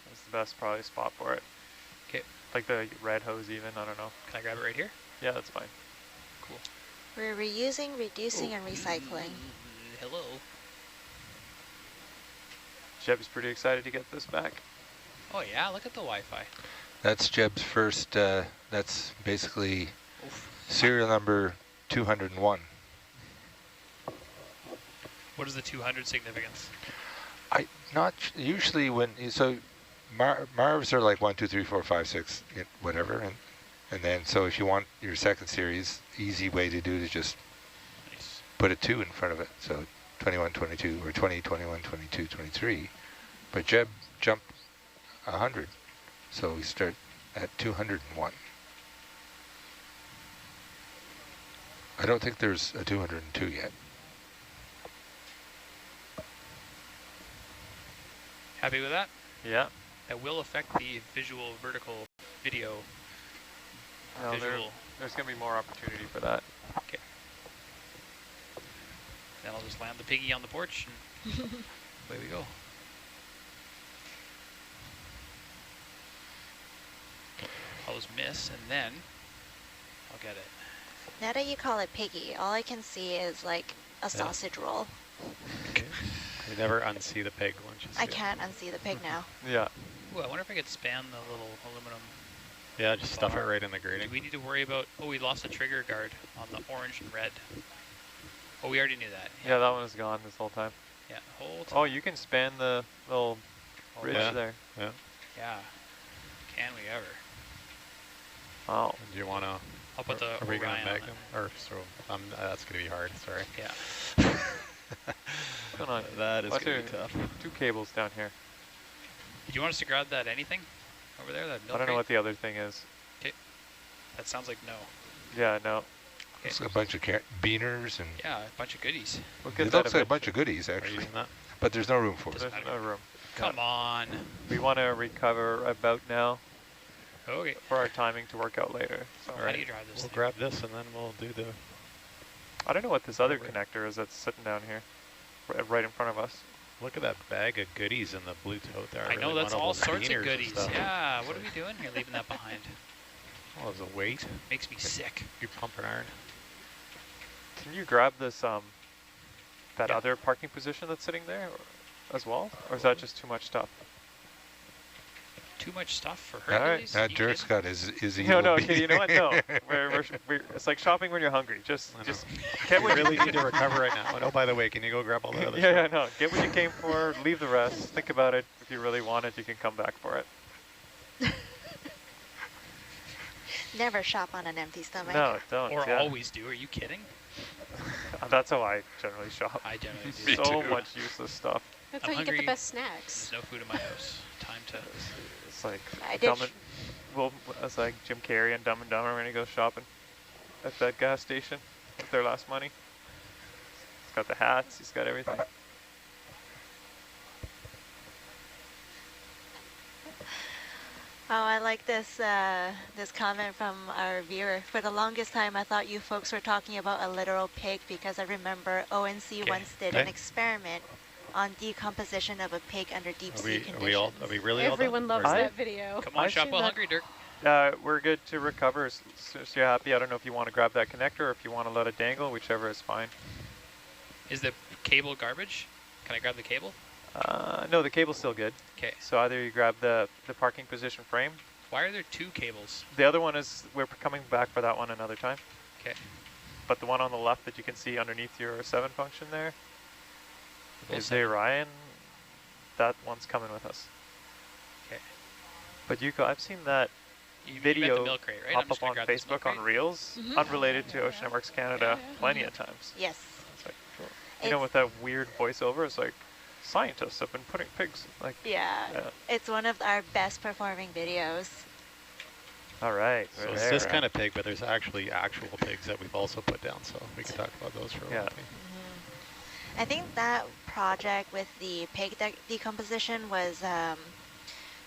That's the best probably spot for it. 'Kay. Like the red hose even, I don't know. Can I grab it right here? Yeah, that's fine. Cool. We're reusing, reducing, and recycling. Hello. Jeb's pretty excited to get this back. Oh yeah, look at the Wi-Fi. that's Jeb's first, that's basically Oof. serial number 201. What is the 200 significance? Usually when, so Marvs are like 1, 2, 3, 4, 5, 6, whatever. And then, so if you want your second series, easy way to do it is just Nice. put a 2 in front of it. So 21, 22, or 20, 21, 22, 23. But Jeb jumped 100. So we start at 201. I don't think there's a 202 yet. Happy with that? Yeah. That will affect the visual vertical video. No, Visual. there's going to be more opportunity for that. Okay. Then I'll just land the piggy on the porch and away we go. Hose miss and then I'll get it. Now that you call it piggy, all I can see is like a sausage roll. You never unsee the pig once you see I it. can't unsee the pig now. Yeah. Ooh, I wonder if I could span the little aluminum. Yeah, just stuff it bar. right in the Do grating. we need to worry about, oh, we lost the trigger guard on the orange and red. Oh, we already knew that. Yeah, that one is gone this whole time. Yeah, the whole time. Oh, you can span the little Oh, ridge yeah. there. Yeah. Yeah. Can we ever? Wow. Do you want to, I'll put the are we going Orion to on mag them? Or, so, that's going to be hard, sorry. Yeah. What's going on? That is Why going to be there tough. 2 cables down here. Do you want us to grab that anything over there? That milk I don't know crate? what the other thing is. That sounds like no. Yeah, no. It's a bunch of beaners and Yeah, a bunch of goodies. We'll get it that looks like a eventually. bunch of goodies Are you actually, using that? but there's no room for it. There's no room. Come on. We want to recover about now Okay. for our timing to work out later. So How do you drive this We'll thing? grab this and then we'll do the, I don't know what this other Right. connector is that's sitting down here, right in front of us. look at that bag of goodies in the blue tote there. I know, really that's want all those sorts beaners of and goodies. stuff. Yeah, what are we doing here leaving that behind? Oh, there's a weight. Makes me sick. You pumping iron. Can you grab this that Yeah. other parking position that's sitting there as well, or is that just too much stuff? Too much stuff for All right. Hercules? Now You Dirk's kidding? got his No, no, evil okay, you know what? No, bean. it's like shopping when you're hungry. Just I know. get We what you really need to recover right now. And oh, by the way, can you go grab all the other yeah, stuff? no. Get what you came for. Leave the rest. Think about it. If you really want it, you can come back for it. Never shop on an empty stomach. No, don't. Or yeah. always do. Are you kidding? That's how I generally shop. I generally do. So much useless stuff. That's I'm how you get hungry. the best snacks. There's no food in my house. Time to... It's like I did. it's like Jim Carrey and Dumb and Dumber when he goes shopping at that gas station with their last money. He's got the hats. He's got everything. Oh, I like this this comment from our viewer. For the longest time, I thought you folks were talking about a literal pig because I remember ONC Okay. once did an Okay. experiment on decomposition of a pig under deep sea conditions. Are we really all Everyone done? loves Or- that video. Come on, I've shop seen while that. hungry, Dirk. We're good to recover, so you're happy. I don't know if you want to grab that connector or if you want to let it dangle, whichever is fine. Is the cable garbage? Can I grab the cable? No, the cable's still good. Okay. So either you grab the parking position frame. Why are there two cables? The other one is, we're coming back for that one another time. Okay. But the one on the left that you can see underneath your 7 function there Both is seven. Orion. That one's coming with us. Okay. But I've seen that You meant video the milk crate, right? pop I'm just up gonna on grab this milk Facebook on crate. Reels, Mhm. unrelated to Ocean Networks Canada, plenty of times. Yes. It's like, you know, with that weird voiceover, it's like, scientists have been putting pigs, like, Yeah. It's one of our best performing videos. all right. So we're it's there, this right? kind of pig, but there's actually actual pigs that we've also put down, so we can talk about those for a Yeah. little bit. I think that project with the pig decomposition was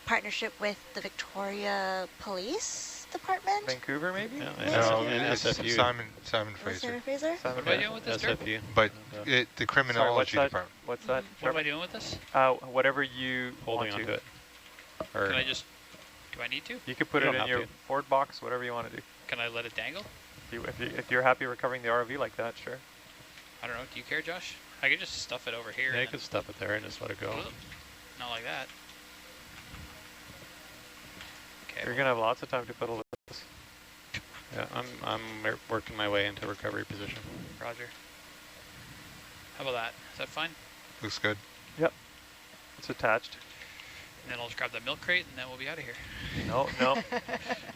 partnership with the Victoria Police Department. Vancouver, maybe? Yeah, No, and it's SFU. Simon Was Fraser. Sarah Fraser? Simon What am I Fraser. doing with this, Dirk? SFU. But And, the Sorry, criminology what's that? department. What's that? What am I doing with this? Whatever you holding want onto it. Or Can I just, do I need to? You could put You it don't in have your to. Ford box, whatever you want to do. Can I let it dangle? If you're happy recovering the ROV like that, sure. I don't know. Do you care, Josh? I could just stuff it over here. yeah, you and can stuff it there and just let it go. then- Not like that. Okay. You're gonna have lots of time to fiddle with this. Yeah, I'm working my way into recovery position. Roger. How about that? Is that fine? Looks good. It's attached. And then I'll just grab the milk crate and then we'll be out of here. No,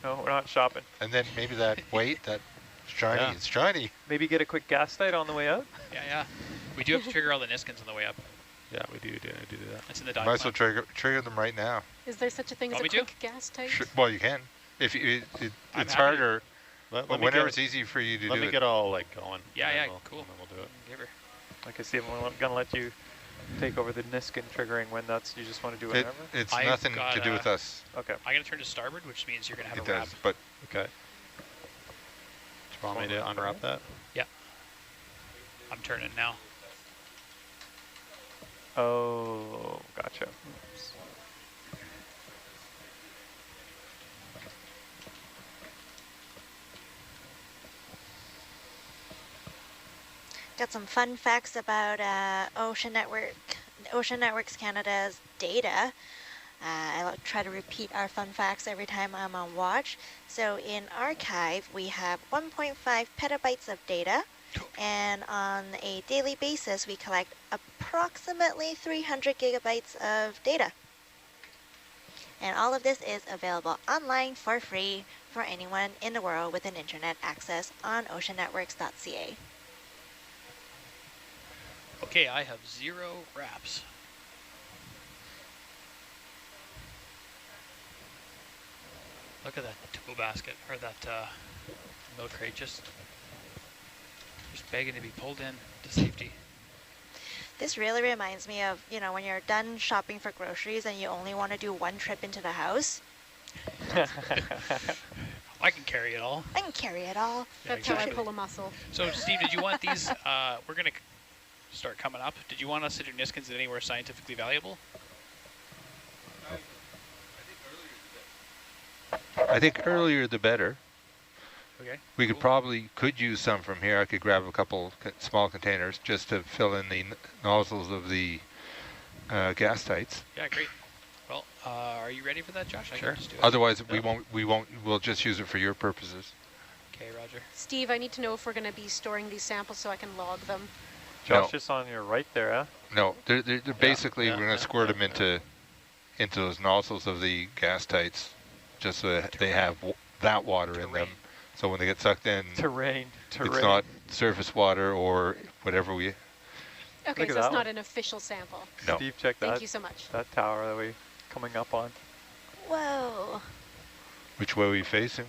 no, we're not shopping. And then maybe that weight, that shiny, Yeah. it's shiny. Maybe get a quick gas light on the way out. Yeah. We do have to trigger all the Niskins on the way up. Yeah, we do that. That's in the dive Might as well plan. trigger them right now. Is there such a thing as Want a me to? quick gas tank? Sure, well, you can. If you, I'm it's happy. harder, Let but me whenever get, it's easy for you to let do me it. get all like going. Yeah, and then yeah, we'll- cool. And then we'll do it. Give her. Like I see, I'm gonna let you take over the Niskin triggering when you just want to do it It, whenever. it's I've nothing to got do with us. Okay. I'm going to turn to starboard, which means you're going to have It a wrap. does, but Okay. Do you want me to unwrap that? I'm turning now. Oh, gotcha. Got some fun facts about Ocean Networks Canada's data. I try to repeat our fun facts every time I'm on watch. So in archive, we have 1.5 petabytes of data, and on a daily basis, we collect approximately 300 gigabytes of data. And all of this is available online for free for anyone in the world with an internet access on oceannetworks.ca. Okay, I have 0 wraps. Look at that tow basket, or that milk crate, just begging to be pulled in to safety. This really reminds me of, you know, when you're done shopping for groceries and you only want to do one trip into the house. I can carry it all. I can carry it all. Yeah, That's how I exactly. pull a muscle. So, Steve, did you want these? We're going to start coming up. Did you want us to do Niskins anywhere scientifically valuable? I think earlier the better. Okay. We could cool. probably use some from here. I could grab a couple small containers just to fill in the nozzles of the gas tights. Yeah, great. Well, are you ready for that, Josh? I Sure. can just do it. Otherwise, Yeah. we'll just use it for your purposes. Okay, Roger. Steve, I need to know if we're going to be storing these samples so I can log them. Josh, No. just on your right there, huh? No, they're basically, yeah, we're going to yeah, squirt yeah, them into those nozzles of the gas tights, just so that they have that water in them. So when they get sucked in, Terrain. it's not surface water or whatever we. Okay, Look so at it's that not one. an official sample. No. Steve, check Thank that. you so much. That tower that we coming up on. Whoa. Which way are we facing?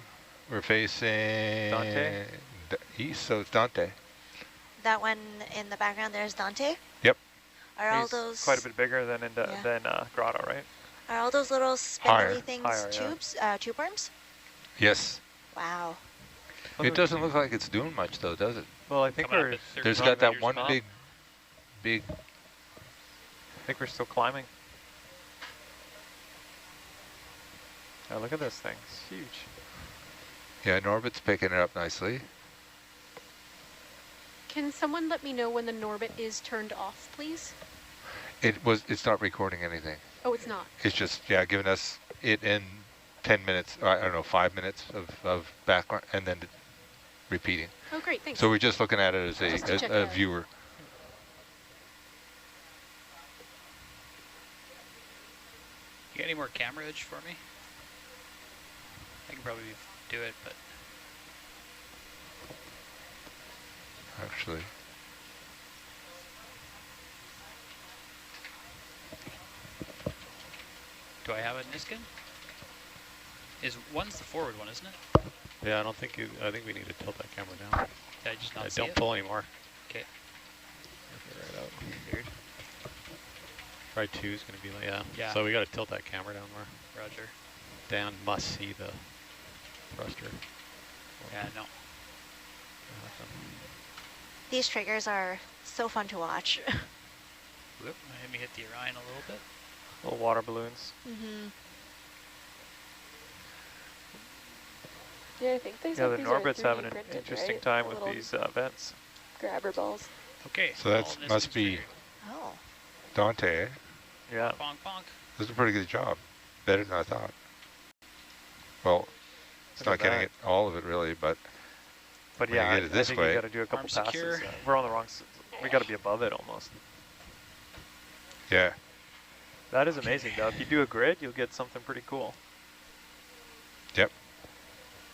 We're facing Dante? East, so it's Dante. That one in the background there is Dante? Yep. Are all He's those quite a bit bigger than Grotto, right? Are all those little spindly Higher. things Higher, yeah. tubes, tube worms? Yes. Wow. It doesn't look like it's doing much though, does it? Well, I think Coming up we're at 30 There's got that meters one top. big think we're still climbing. Now look at this thing, it's huge. Yeah, Norbit's picking it up nicely. Can someone let me know when the Norbit is turned off, please? It's not recording anything. Oh, it's not. It's just, yeah, giving us it in 10 minutes, or I don't know, 5 minutes of background, and then repeating. Oh, great, thanks. So we're just looking at it as a viewer. You got any more camera edge for me? I can probably do it, but Actually, do I have a Niskin? One's the forward one, isn't it? Yeah, I think we need to tilt that camera down. Did I just not see Don't it? pull anymore. Okay. Right out. Weird. Try 2 is going to be like, Yeah. So we got to tilt that camera down more. Roger. Dan must see the thruster. Yeah, no. These triggers are so fun to watch. Whoop, let me hit the Orion a little bit. Little water balloons. Mm-hmm. Yeah, I think they Yeah, said the these are Norbit's 3D having an printed, interesting right? time The with little these vents. grabber balls. Okay. so that all must Niskins be triggered. Oh. Dante, eh? Yeah. Bonk, bonk. This is a pretty good job. Better than I thought. Well, it's Look not at getting that. it all of it really, but But when yeah, you get it this I think way- you got to do a couple Arm passes. secure. We're on the wrong side. We got to be above it almost. yeah. That is amazing though. If you do a grid, you'll get something pretty cool. Yep.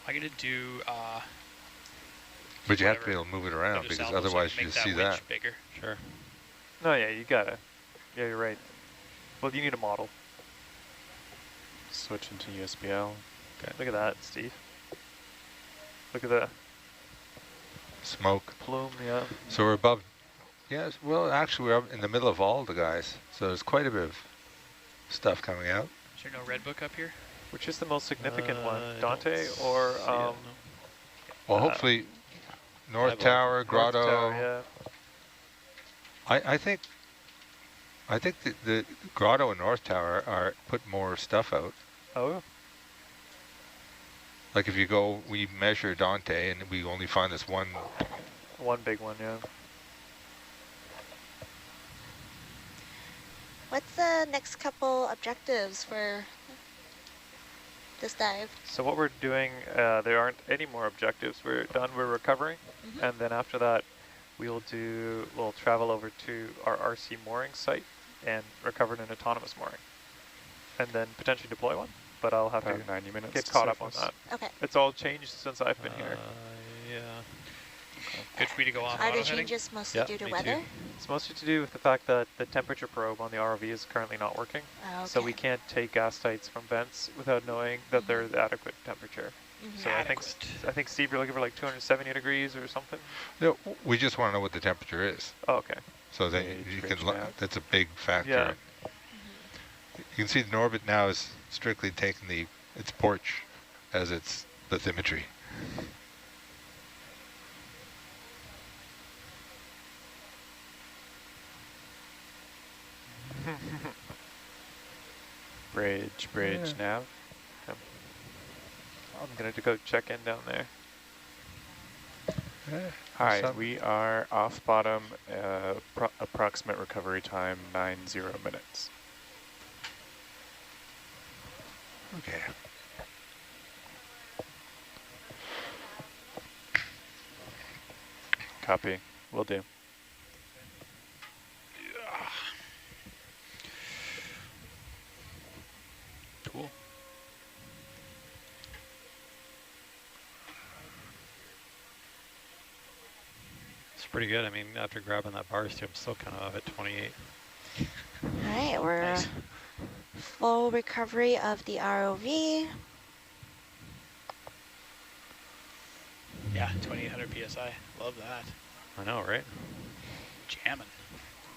I'm gonna do But you have to be whatever. able to move it around other because salvo so I otherwise can you make see winch that. bigger. Sure. No, yeah, you gotta. Yeah, you're right. Well, you need a model. Switch into USBL. Okay. Look at that, Steve. Look at the Smoke. plume, yeah. So we're above. Yes, well, actually, we're up in the middle of all the guys. So there's quite a bit of stuff coming out. Is there no red book up here? Which is the most significant I one, don't Dante see or it, no. Well, Uh, hopefully, North Eyeball. Tower, North Grotto. Tower, yeah. I think the Grotto and North Tower are put more stuff out. Oh, Like if you go, we measure Dante and we only find this one. one big one, yeah. What's the next couple objectives for this dive? So what we're doing, there aren't any more objectives. We're done, we're recovering. Mhm. And then after that, we'll travel over to our RC mooring site and recover an autonomous mooring. And then potentially deploy one, but I'll have About to 90 minutes get to caught up on surface. that. Okay. It's all changed since I've been here. Yeah. Good for me to go off Are auto the heading? changes mostly Yeah, due to me weather? too. It's mostly to do with the fact that the temperature probe on the ROV is currently not working. Oh, okay. So we can't take gas tights from vents without knowing that they're the adequate temperature. Mhm. So I think Steve, you're looking for like 270 degrees or something. No, we just want to know what the temperature is. Oh, okay. So then Gauge you bridge can. map. That's a big factor. Yeah. You can see the Norbit now is strictly taking its porch as its bathymetry. Bridge, nav. I'm going to go check in down there. Hi, What's up? we are off bottom, approximate recovery time 90 minutes. Okay. Copy, will do. Cool. It's pretty good. I mean, after grabbing that bar too, I'm still kind of at 28. All right, we're Nice. full recovery of the ROV. Yeah, 2800 PSI. Love that. I know, right? Jamming.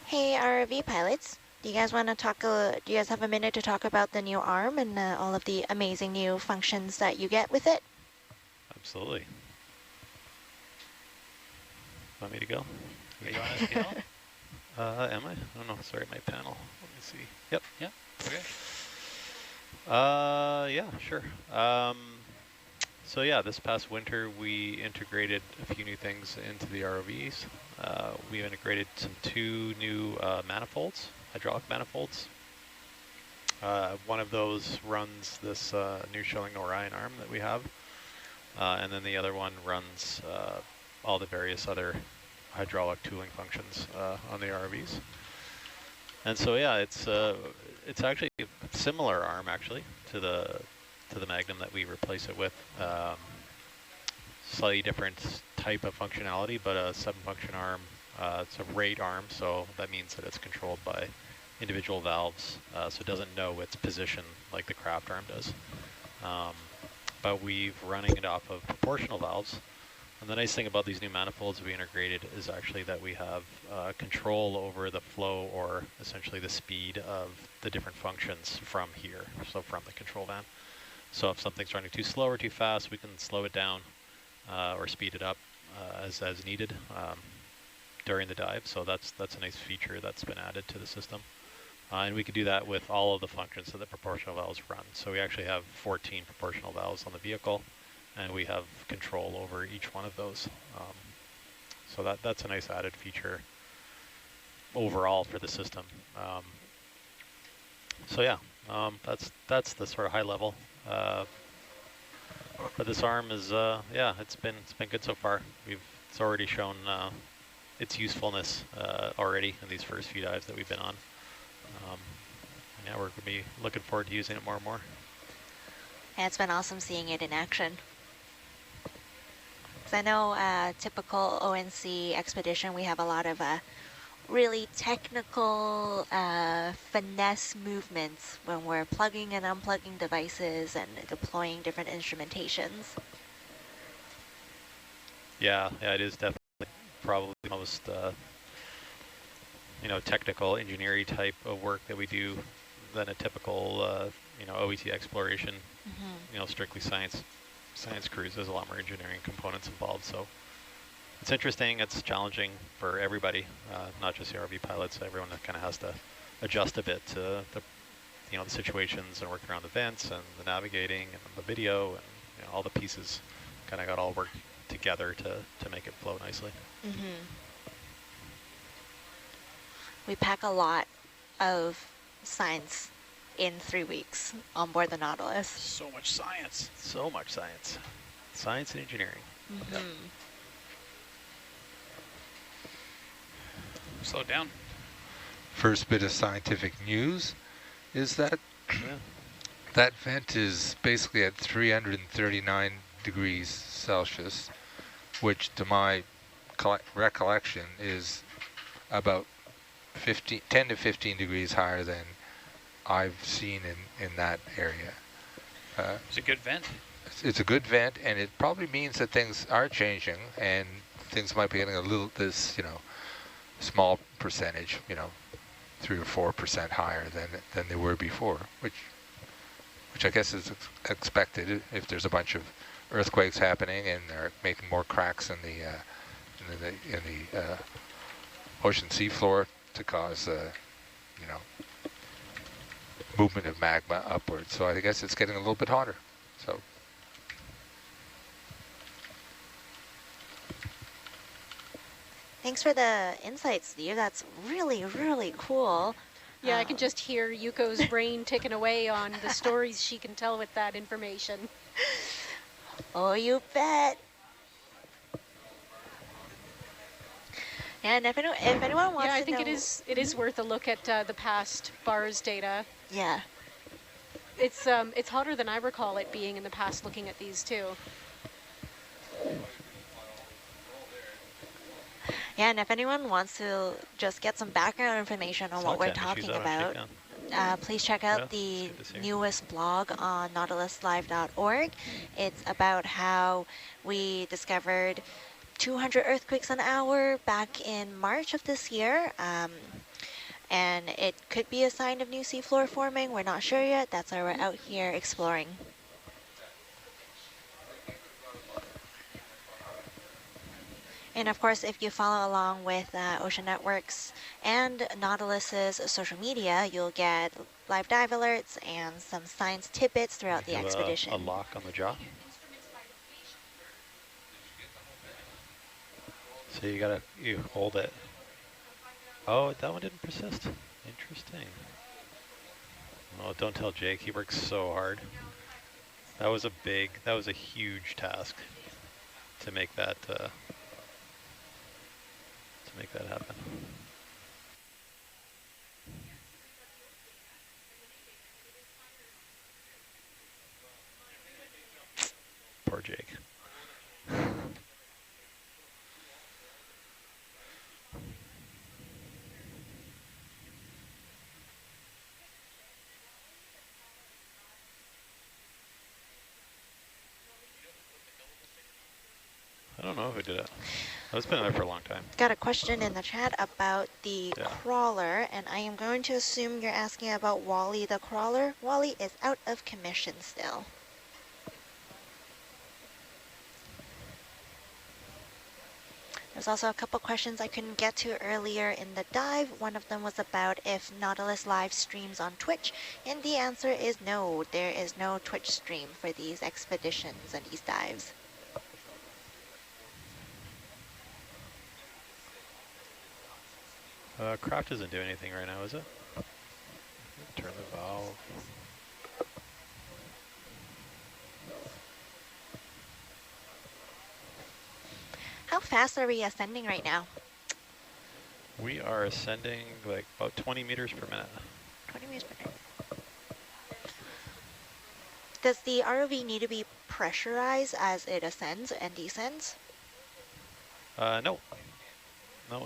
Hey, ROV pilots, do you guys want to talk? Do you guys have a minute to talk about the new arm and all of the amazing new functions that you get with it? Absolutely. Want me to go? Are you on SPL? Am I? Oh no, sorry, my panel. Let me see. Yep. Yeah. Okay. Yeah, sure. So yeah, this past winter we integrated a few new things into the ROVs. We integrated two new manifolds, hydraulic manifolds. One of those runs this new Schilling Orion arm that we have, and then the other one runs all the various other hydraulic tooling functions on the ROVs. And so yeah, it's actually a similar arm actually to the Magnum that we replace it with. Slightly different type of functionality, but a 7-function arm. It's a rate arm, so that means that it's controlled by individual valves, so it doesn't know its position like the craft arm does. But we're running it off of proportional valves. And the nice thing about these new manifolds we integrated is actually that we have control over the flow, or essentially the speed of the different functions from here, so from the control van. So if something's running too slow or too fast, we can slow it down or speed it up as needed during the dive. So that's a nice feature that's been added to the system. And we can do that with all of the functions that the proportional valves run. So we actually have 14 proportional valves on the vehicle, and we have control over each one of those. So that's a nice added feature overall for the system. So yeah, that's the sort of high level. But this arm is yeah, it's been good so far. It's already shown its usefulness already in these first few dives that we've been on. Yeah, we're going to be looking forward to using it more and more. Yeah, it's been awesome seeing it in action. Because I know typical ONC expedition, we have a lot of really technical finesse movements when we're plugging and unplugging devices and deploying different instrumentations. Yeah, it is definitely probably the most technical engineering type of work that we do than a typical OET exploration. Strictly science cruise. There's a lot more engineering components involved, so it's interesting. It's challenging for everybody, not just the RV pilots. Everyone kind of has to adjust a bit to the situations and work around the vents and the navigating and the video, and all the pieces kind of got all worked together to make it flow nicely. We pack a lot of science in 3 weeks on board the Nautilus. So much science. So much science. Science and engineering. Yep. Slow down. First bit of scientific news is that that vent is basically at 339 degrees Celsius, which to my recollection is about 10 to 15 degrees higher than I've seen in that area. It's a good vent. It's a good vent, and it probably means that things are changing, and things might be getting a little, small percentage, 3 or 4% higher than they were before, which I guess is expected if there's a bunch of earthquakes happening and they're making more cracks in the ocean seafloor to cause movement of magma upwards. So I guess it's getting a little bit hotter. So thanks for the insights, Steve. That's really, really cool. Yeah, I can just hear Yuko's brain ticking away on the stories she can tell with that information. Oh, you bet. And if anyone wants to know... Yeah, I think it is worth a look at the past BARS data. Yeah. It's hotter than I recall it being in the past looking at these too. Yeah, and if anyone wants to just get some background information on what we're talking about, please check out the newest blog on nautiluslive.org. It's about how we discovered 200 earthquakes an hour back in March of this year. And it could be a sign of new seafloor forming. We're not sure yet. That's why we're out here exploring. And of course, if you follow along with Ocean Networks and Nautilus's social media, you'll get live dive alerts and some science tidbits throughout the Have expedition. a lock on the jaw. So you hold it. Oh, that one didn't persist. Interesting. Oh, don't tell Jake, he works so hard. That was a huge task to make that happen. Poor Jake. I don't know who did it. It's been there for a long time. Got a question in the chat about the crawler, and I am going to assume you're asking about Wally the crawler. Wally is out of commission still. There's also a couple questions I couldn't get to earlier in the dive. One of them was about if Nautilus live streams on Twitch, and the answer is no. There is no Twitch stream for these expeditions and these dives. Craft isn't doing anything right now, is it? Turn the valve. How fast are we ascending right now? We are ascending like about 20 meters per minute. 20 meters per minute. Does the ROV need to be pressurized as it ascends and descends? No. No,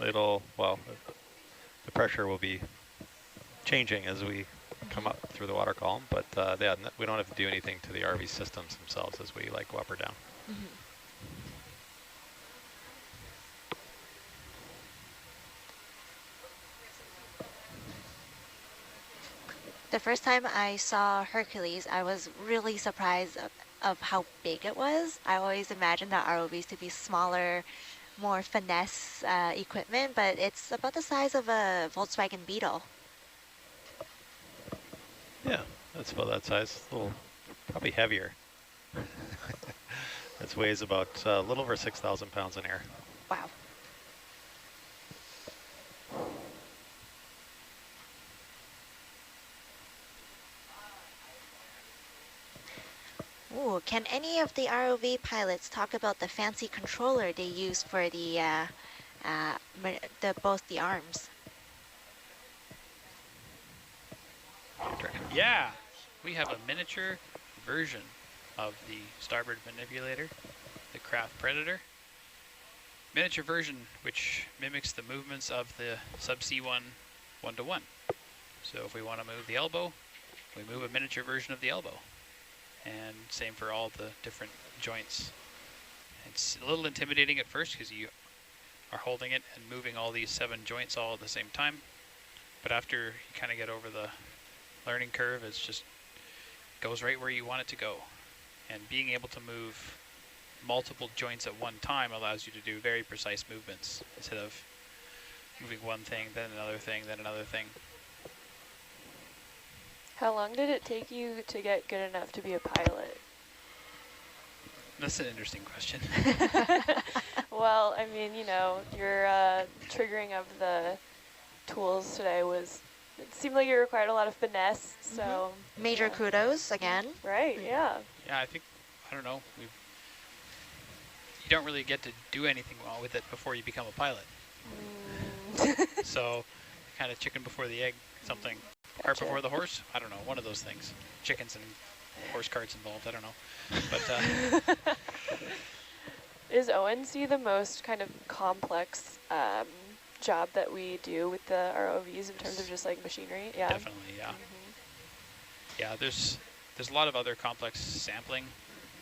the pressure will be changing as we come up through the water column, but yeah, we don't have to do anything to the RV systems themselves as we go up or down. Mm-hmm. The first time I saw Hercules, I was really surprised of how big it was. I always imagined the ROVs to be smaller, more finesse equipment, but it's about the size of a Volkswagen Beetle. Yeah, that's about that size. A little, probably heavier. It weighs about a little over 6,000 pounds in air. Wow. Ooh, can any of the ROV pilots talk about the fancy controller they use for both the arms? Yeah, we have a miniature version of the starboard manipulator, the Craft Predator. Miniature version which mimics the movements of the subsea one 1-to-1. So if we want to move the elbow, we move a miniature version of the elbow. And same for all the different joints. It's a little intimidating at first because you are holding it and moving all these 7 joints all at the same time. But after you kind of get over the learning curve, it's just goes right where you want it to go. And being able to move multiple joints at one time allows you to do very precise movements instead of moving one thing, then another thing, then another thing. How long did it take you to get good enough to be a pilot? That's an interesting question. Well, I mean, you know, your triggering of the tools today it seemed like it required a lot of finesse, so. Major kudos again. Right, yeah. Yeah, I don't know, you don't really get to do anything well with it before you become a pilot. So, kind of chicken before the egg, something. Cart before the horse? I don't know, one of those things. Chickens and horse carts involved, I don't know. But Is ONC the most kind of complex job that we do with the ROVs in terms of just like machinery? Yeah. Definitely, yeah. Yeah, there's a lot of other complex sampling,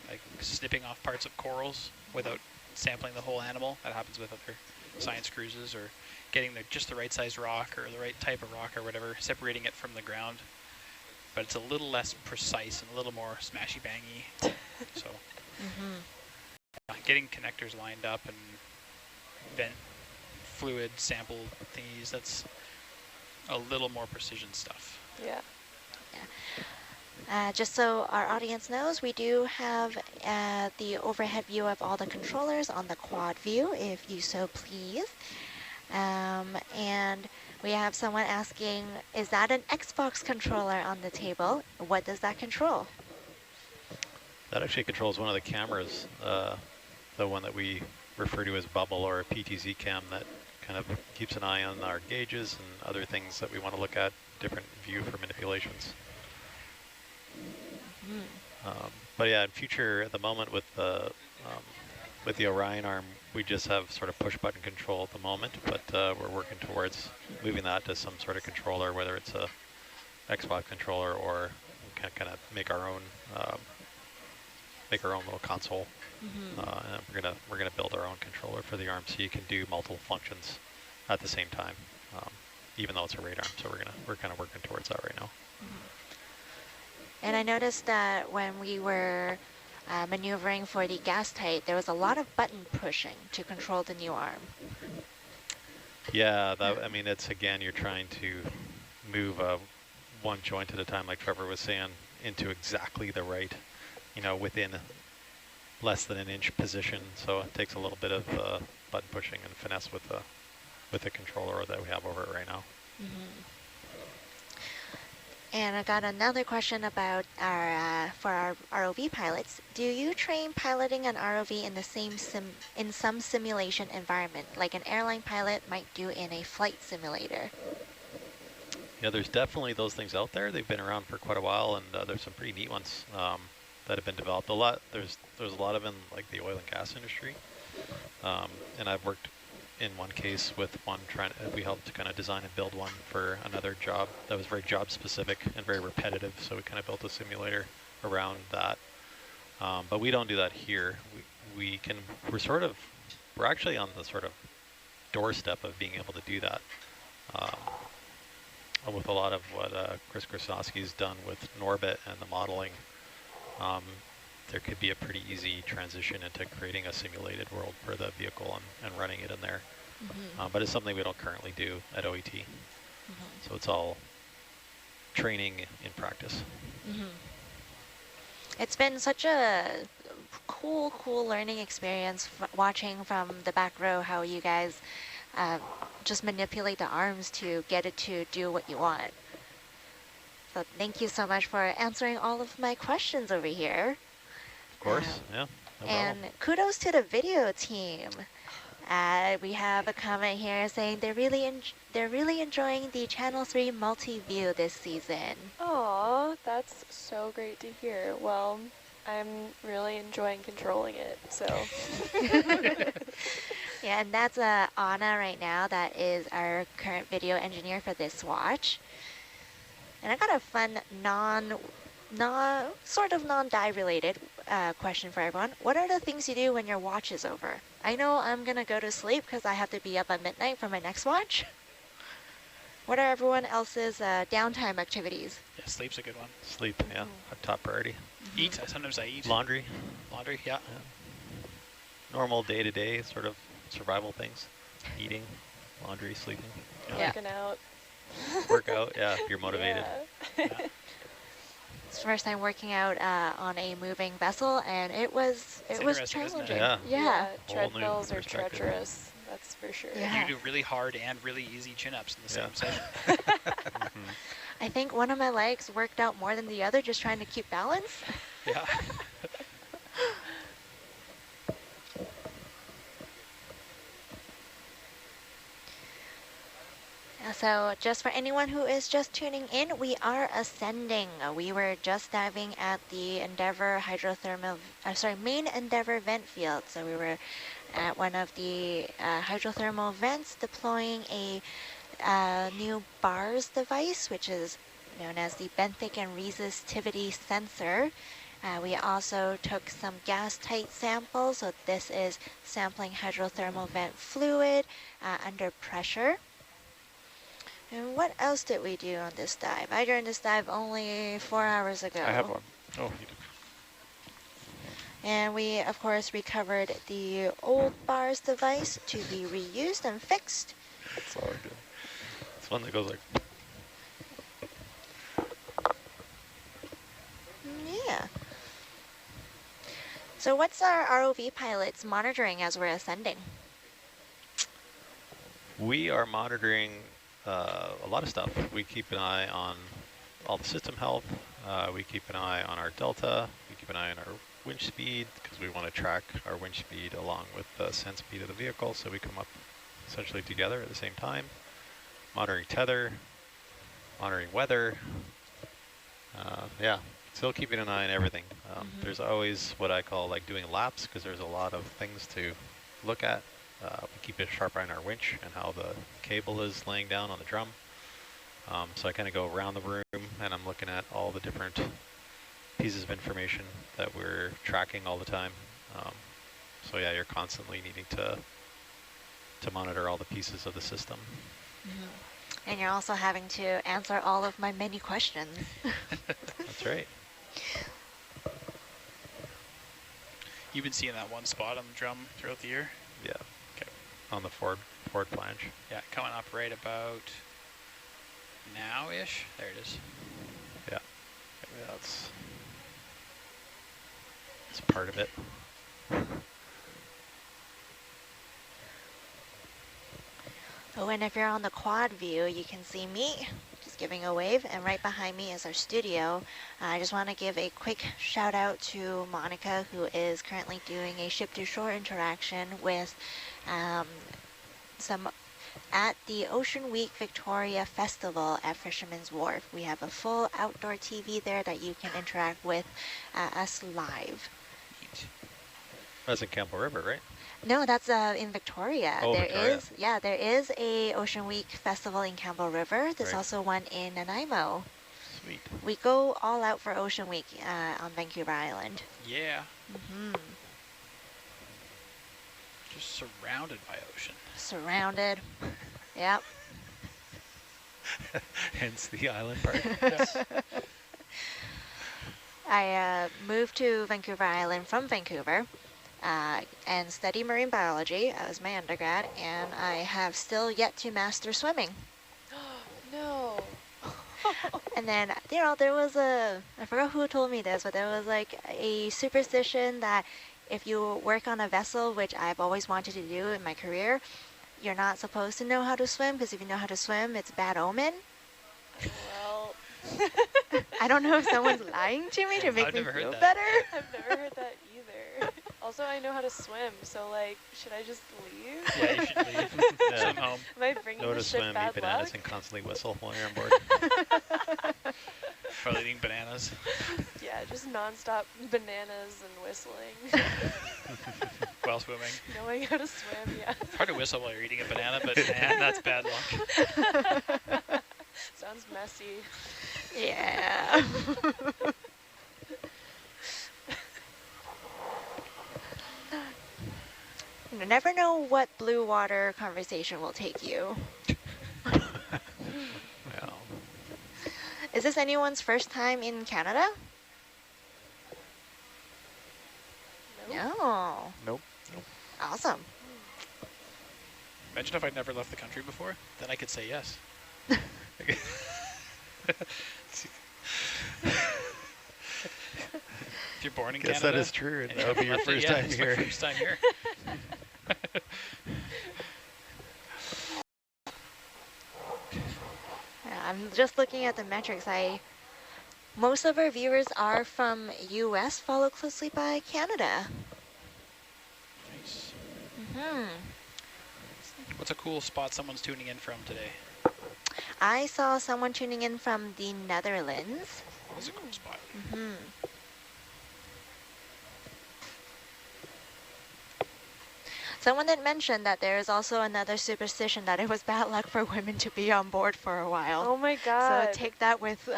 like snipping off parts of corals without sampling the whole animal. That happens with other science cruises, or getting just the right size rock or the right type of rock or whatever, separating it from the ground. But it's a little less precise and a little more smashy-bangy. So getting connectors lined up and vent fluid sample thingies. That's a little more precision stuff. Yeah. Just so our audience knows, we do have the overhead view of all the controllers on the quad view, if you so please. And we have someone asking, is that an Xbox controller on the table? What does that control? That actually controls one of the cameras, the one that we refer to as bubble or a PTZ cam that kind of keeps an eye on our gauges and other things that we want to look at, different view for manipulations. But yeah, in future, at the moment with the Orion arm, we just have sort of push button control at the moment, but we're working towards moving that to some sort of controller, whether it's a Xbox controller or we can kind of make our own little console. And we're gonna build our own controller for the arm, so you can do multiple functions at the same time, even though it's a radar arm. So we're kind of working towards that right now. And I noticed that when we were maneuvering for the gas tight, there was a lot of button pushing to control the new arm. Yeah, I mean, it's again, you're trying to move one joint at a time, like Trevor was saying, into exactly the right, within less than an inch position. So it takes a little bit of button pushing and finesse with the controller that we have over it right now. And I got another question about for our ROV pilots. Do you train piloting an ROV in the in some simulation environment, like an airline pilot might do in a flight simulator? Yeah, there's definitely those things out there. They've been around for quite a while, and there's some pretty neat ones that have been developed. There's a lot of in like the oil and gas industry, and I've worked in one case with one we helped to kind of design and build one for another job that was very job specific and very repetitive. So we kind of built a simulator around that. But we don't do that here. We're actually on the sort of doorstep of being able to do that. With a lot of what Chris Krasnowski's done with Norbit and the modeling, there could be a pretty easy transition into creating a simulated world for the vehicle and running it in there. But it's something we don't currently do at OET. So it's all training in practice. It's been such a cool learning experience watching from the back row how you guys just manipulate the arms to get it to do what you want. So thank you so much for answering all of my questions over here. Of course, yeah. No and problem. Kudos to the video team. We have a comment here saying they're really enjoying the Channel 3 multi-view this season. Aw, that's so great to hear. Well, I'm really enjoying controlling it, so. Yeah, and that's Anna right now. That is our current video engineer for this watch. And I got a fun sort of non-dive related question for everyone. What are the things you do when your watch is over? I know I'm gonna go to sleep because I have to be up at midnight for my next watch. What are everyone else's downtime activities? Yeah, sleep's a good one. Sleep, yeah, a top priority. Eat, sometimes I eat. Laundry. Laundry, yeah. Normal day-to-day sort of survival things. Eating, laundry, sleeping. Yeah. Working out. Work out, yeah, if you're motivated. Yeah. It's the first time working out on a moving vessel, and it was interesting, isn't it? challenging. Yeah. Treadmills are perspective. treacherous. That's for sure. Yeah. You do really hard and really easy chin-ups in the same session. I think one of my legs worked out more than the other, just trying to keep balance. Yeah. So just for anyone who is just tuning in, we are ascending. We were just diving at the Endeavour main Endeavour vent field. So we were at one of the hydrothermal vents deploying a new BARS device, which is known as the benthic and resistivity sensor. We also took some gas tight samples. So this is sampling hydrothermal vent fluid under pressure. And what else did we do on this dive? I joined this dive only 4 hours ago. I have one. Oh, And we, of course, recovered the old bars device to be reused and fixed. It's all good. It's one that goes like... Yeah. So what's our ROV pilots monitoring as we're ascending? We are monitoring a lot of stuff. We keep an eye on all the system health. We keep an eye on our delta. We keep an eye on our winch speed because we want to track our winch speed along with the ascent speed of the vehicle, so we come up essentially together at the same time. Monitoring tether, monitoring weather. Yeah, still keeping an eye on everything. There's always what I call like doing laps because there's a lot of things to look at. We keep a sharp eye on our winch and how the cable is laying down on the drum. So I kind of go around the room and I'm looking at all the different pieces of information that we're tracking all the time. So yeah, you're constantly needing to monitor all the pieces of the system. And you're also having to answer all of my many questions. That's right. You've been seeing that one spot on the drum throughout the year? Yeah. Okay. On the forward flange. Yeah, coming up right about now-ish. There it is. Yeah. Yeah, that's part of it. Oh, and if you're on the quad view, you can see me just giving a wave, and right behind me is our studio. I just want to give a quick shout out to Monica, who is currently doing a ship-to-shore interaction with some at the Ocean Week Victoria Festival at Fisherman's Wharf. We have a full outdoor TV there that you can interact with us live. That's in Campbell River, right? No, that's in Victoria. Oh, Victoria. There is a Ocean Week festival in Campbell River. There's Right. also one in Nanaimo. Sweet. We go all out for Ocean Week on Vancouver Island. Yeah. Mm-hmm. Just surrounded by ocean. Surrounded. Yep. Hence the island part. I moved to Vancouver Island from Vancouver and study marine biology as my undergrad, and I have still yet to master swimming. No. And then, you know, there was I forgot who told me this, but there was like a superstition that if you work on a vessel, which I've always wanted to do in my career, you're not supposed to know how to swim, because if you know how to swim, it's bad omen. Well, I don't know if someone's lying to me to make me feel better. I've never heard that either. Also, I know how to swim, so like, should I just leave? Yeah, you should leave. Swim home. Am I bringing Know the to ship swim, bad eat bananas, luck? and constantly whistle while you're on board. Probably eating bananas. Yeah, just nonstop bananas and whistling. While swimming. Knowing how to swim, yeah. It's hard to whistle while you're eating a banana, but man, that's bad luck. Sounds messy. Yeah. You never know what blue water conversation will take you. Well, Is this anyone's first time in Canada? Nope. No. Nope. Awesome. Imagine if I'd never left the country before, then I could say yes. If you're born in guess Canada. that is true, and and that'll be your left it, first yeah, time it's here. my first time here. Yeah, I'm just looking at the metrics. Most of our viewers are from US, followed closely by Canada. Nice. Mm-hmm. What's a cool spot someone's tuning in from today? I saw someone tuning in from the Netherlands. That's a cool spot. Mm-hmm. Someone did mention that there is also another superstition that it was bad luck for women to be on board for a while. Oh my god. So take that with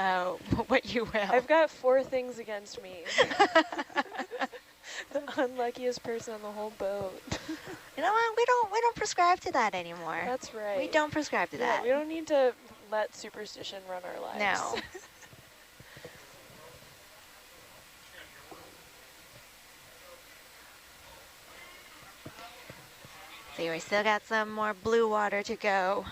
what you will. I've got 4 things against me. The unluckiest person on the whole boat. You know what? We don't prescribe to that anymore. That's right. We don't prescribe to Yeah, that. we don't need to let superstition run our lives. No. See, we still got some more blue water to go.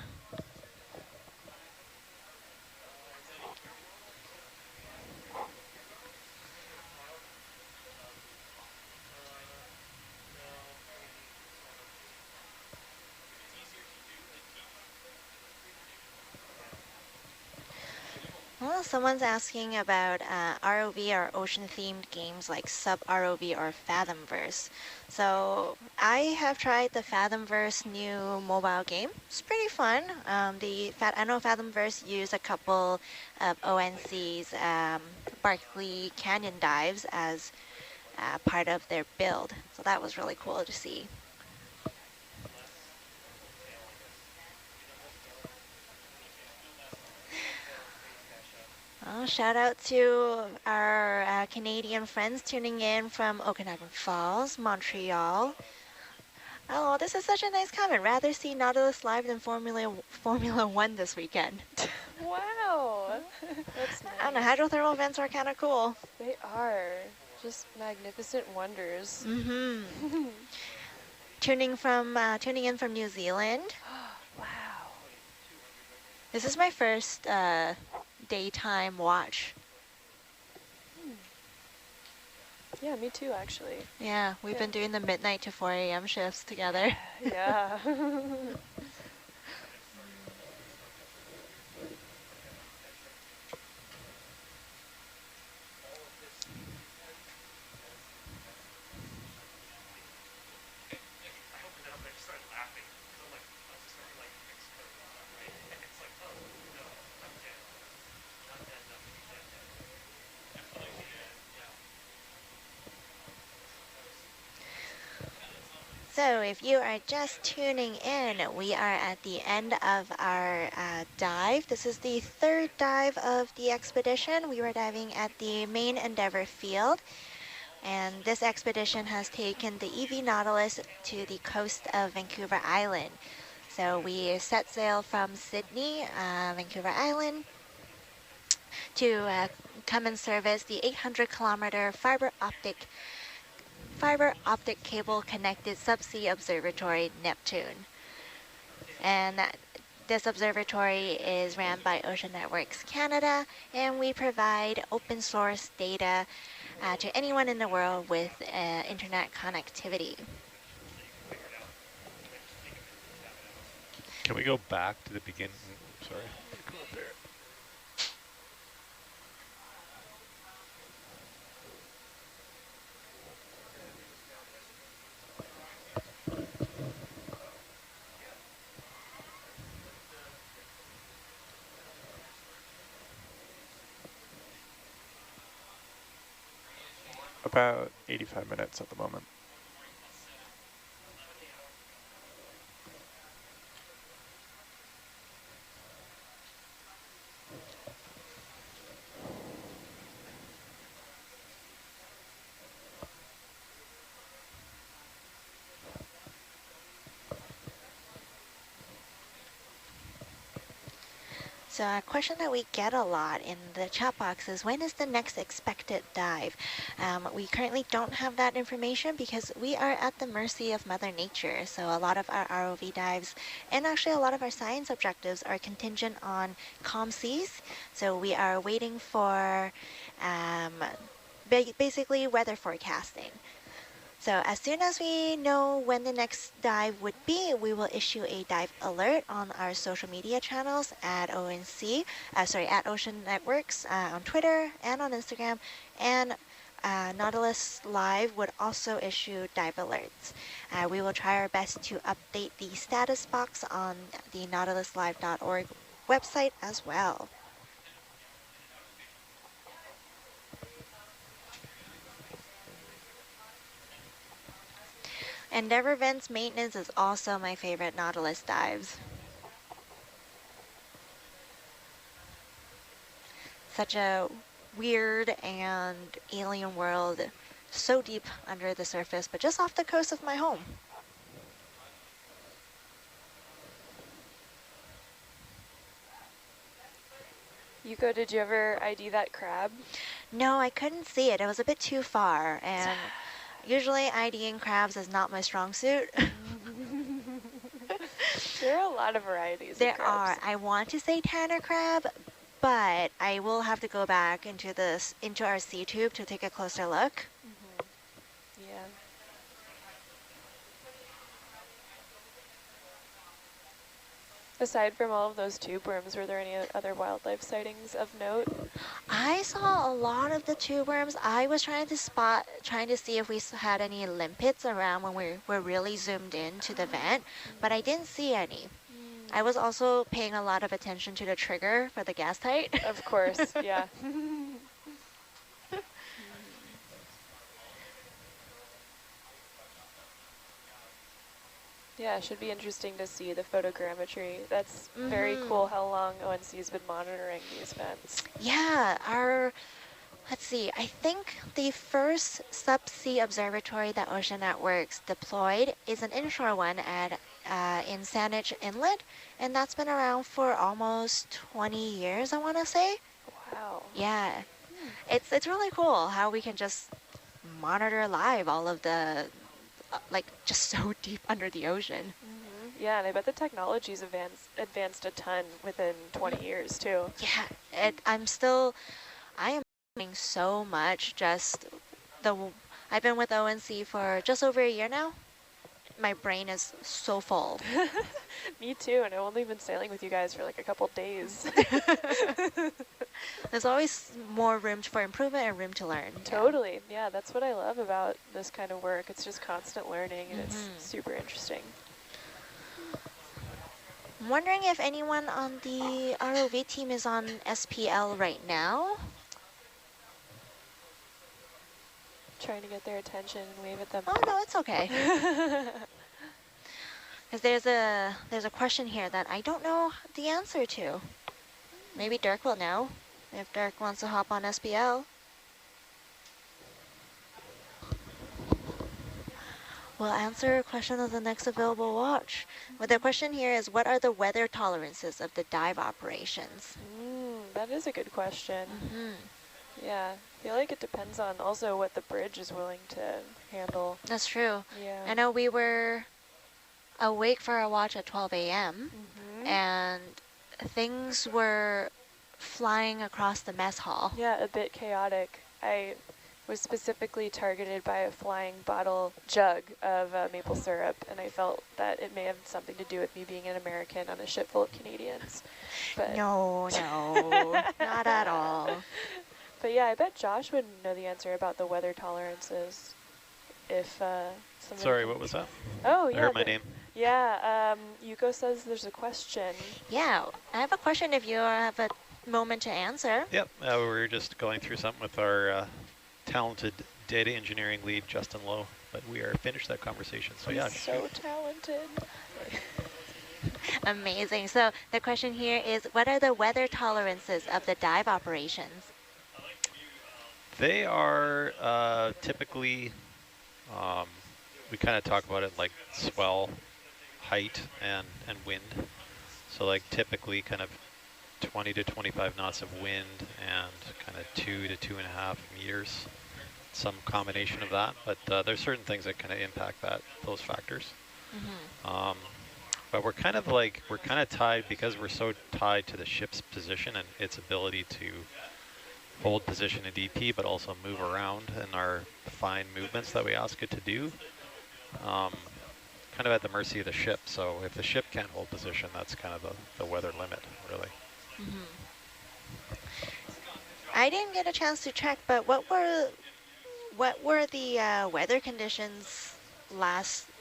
Well, someone's asking about ROV or ocean-themed games like Sub-ROV or Fathomverse. So I have tried the Fathomverse new mobile game. It's pretty fun. I know Fathomverse used a couple of ONC's Barkley Canyon dives as part of their build. So that was really cool to see. Oh, shout out to our Canadian friends tuning in from Okanagan Falls, Montreal. Oh, this is such a nice comment. Rather see Nautilus live than Formula One this weekend. Wow, that's nice. I don't know, hydrothermal vents are kind of cool. They are just magnificent wonders. Mm-hmm. Tuning in from New Zealand. Wow. This is my first daytime watch. Yeah, me too, actually. Yeah, we've been doing the midnight to 4 a.m. shifts together. Yeah. So if you are just tuning in, we are at the end of our dive. This is the third dive of the expedition. We were diving at the main Endeavour field, and this expedition has taken the EV Nautilus to the coast of Vancouver Island. So we set sail from Sydney, Vancouver Island, to come and service the 800-kilometer fiber optic cable connected subsea observatory Neptune. And this observatory is ran by Ocean Networks Canada, and we provide open source data to anyone in the world with internet connectivity. Can we go back to the beginning? Sorry. About 85 minutes at the moment. So a question that we get a lot in the chat box is, when is the next expected dive? We currently don't have that information because we are at the mercy of Mother Nature. So a lot of our ROV dives and actually a lot of our science objectives are contingent on calm seas. So we are waiting for basically weather forecasting. So as soon as we know when the next dive would be, we will issue a dive alert on our social media channels at at Ocean Networks on Twitter and on Instagram, and Nautilus Live would also issue dive alerts. We will try our best to update the status box on the nautiluslive.org website as well. Endeavour Vents maintenance is also my favorite Nautilus dives. Such a weird and alien world, so deep under the surface, but just off the coast of my home. Yuko, did you ever ID that crab? No, I couldn't see it. It was a bit too far, and usually IDing crabs is not my strong suit. There are a lot of varieties of There crabs. are. I want to say tanner crab, but I will have to go back into our sea tube to take a closer look. Yeah. Aside from all of those tube worms, were there any other wildlife sightings of note? I saw a lot of the tube worms. I was trying to see if we had any limpets around when we were really zoomed in to the vent, but I didn't see any. I was also paying a lot of attention to the trigger for the gas tight. Of course, yeah. Yeah, it should be interesting to see the photogrammetry. That's very cool how long ONC's been monitoring these vents. Yeah, let's see, I think the first subsea observatory that Ocean Networks deployed is an inshore one in Saanich Inlet, and that's been around for almost 20 years, I want to say. Wow. Yeah, it's really cool how we can just monitor live all of the, like, just so deep under the ocean. Yeah, and I bet the technology's advanced a ton within 20 years, too. Yeah, I am learning so much. I've been with ONC for just over a year now. My brain is so full. Me too, and I've only been sailing with you guys for like a couple days. There's always more room for improvement and room to learn. Totally, yeah, that's what I love about this kind of work. It's just constant learning, and it's super interesting. I'm wondering if anyone on the ROV team is on SPL right now. Trying to get their attention and wave at them. Oh no, it's okay. Because there's a question here that I don't know the answer to. Maybe Dirk will know if Dirk wants to hop on SPL. We'll answer a question on the next available watch. Well, the question here is, what are the weather tolerances of the dive operations? That is a good question. Yeah, I feel like it depends on also what the bridge is willing to handle. That's true. Yeah. I know we were awake for our watch at 12 a.m. And things were flying across the mess hall. Yeah, a bit chaotic. I was specifically targeted by a flying bottle jug of maple syrup, and I felt that it may have something to do with me being an American on a ship full of Canadians. But No, not at all. But yeah, I bet Josh would know the answer about the weather tolerances. If Sorry, what was that? Oh, yeah. I heard my name. Yeah, Yuko says there's a question. Yeah, I have a question if you have a moment to answer. Yep, we were just going through something with our talented data engineering lead, Justin Lowe, but we are finished that conversation, so yeah. He's so talented. Amazing. So the question here is, what are the weather tolerances of the dive operations? They are typically, we kind of talk about it like swell, height, and wind. So like typically kind of 20 to 25 knots of wind and kind of 2 to 2.5 meters. Some combination of that, but there's certain things that kind of impact those factors. But we're kind of tied, because we're so tied to the ship's position and its ability to hold position in DP, but also move around in our fine movements that we ask it to do. Kind of at the mercy of the ship. So if the ship can't hold position, that's kind of the weather limit, really. I didn't get a chance to check, but what were the weather conditions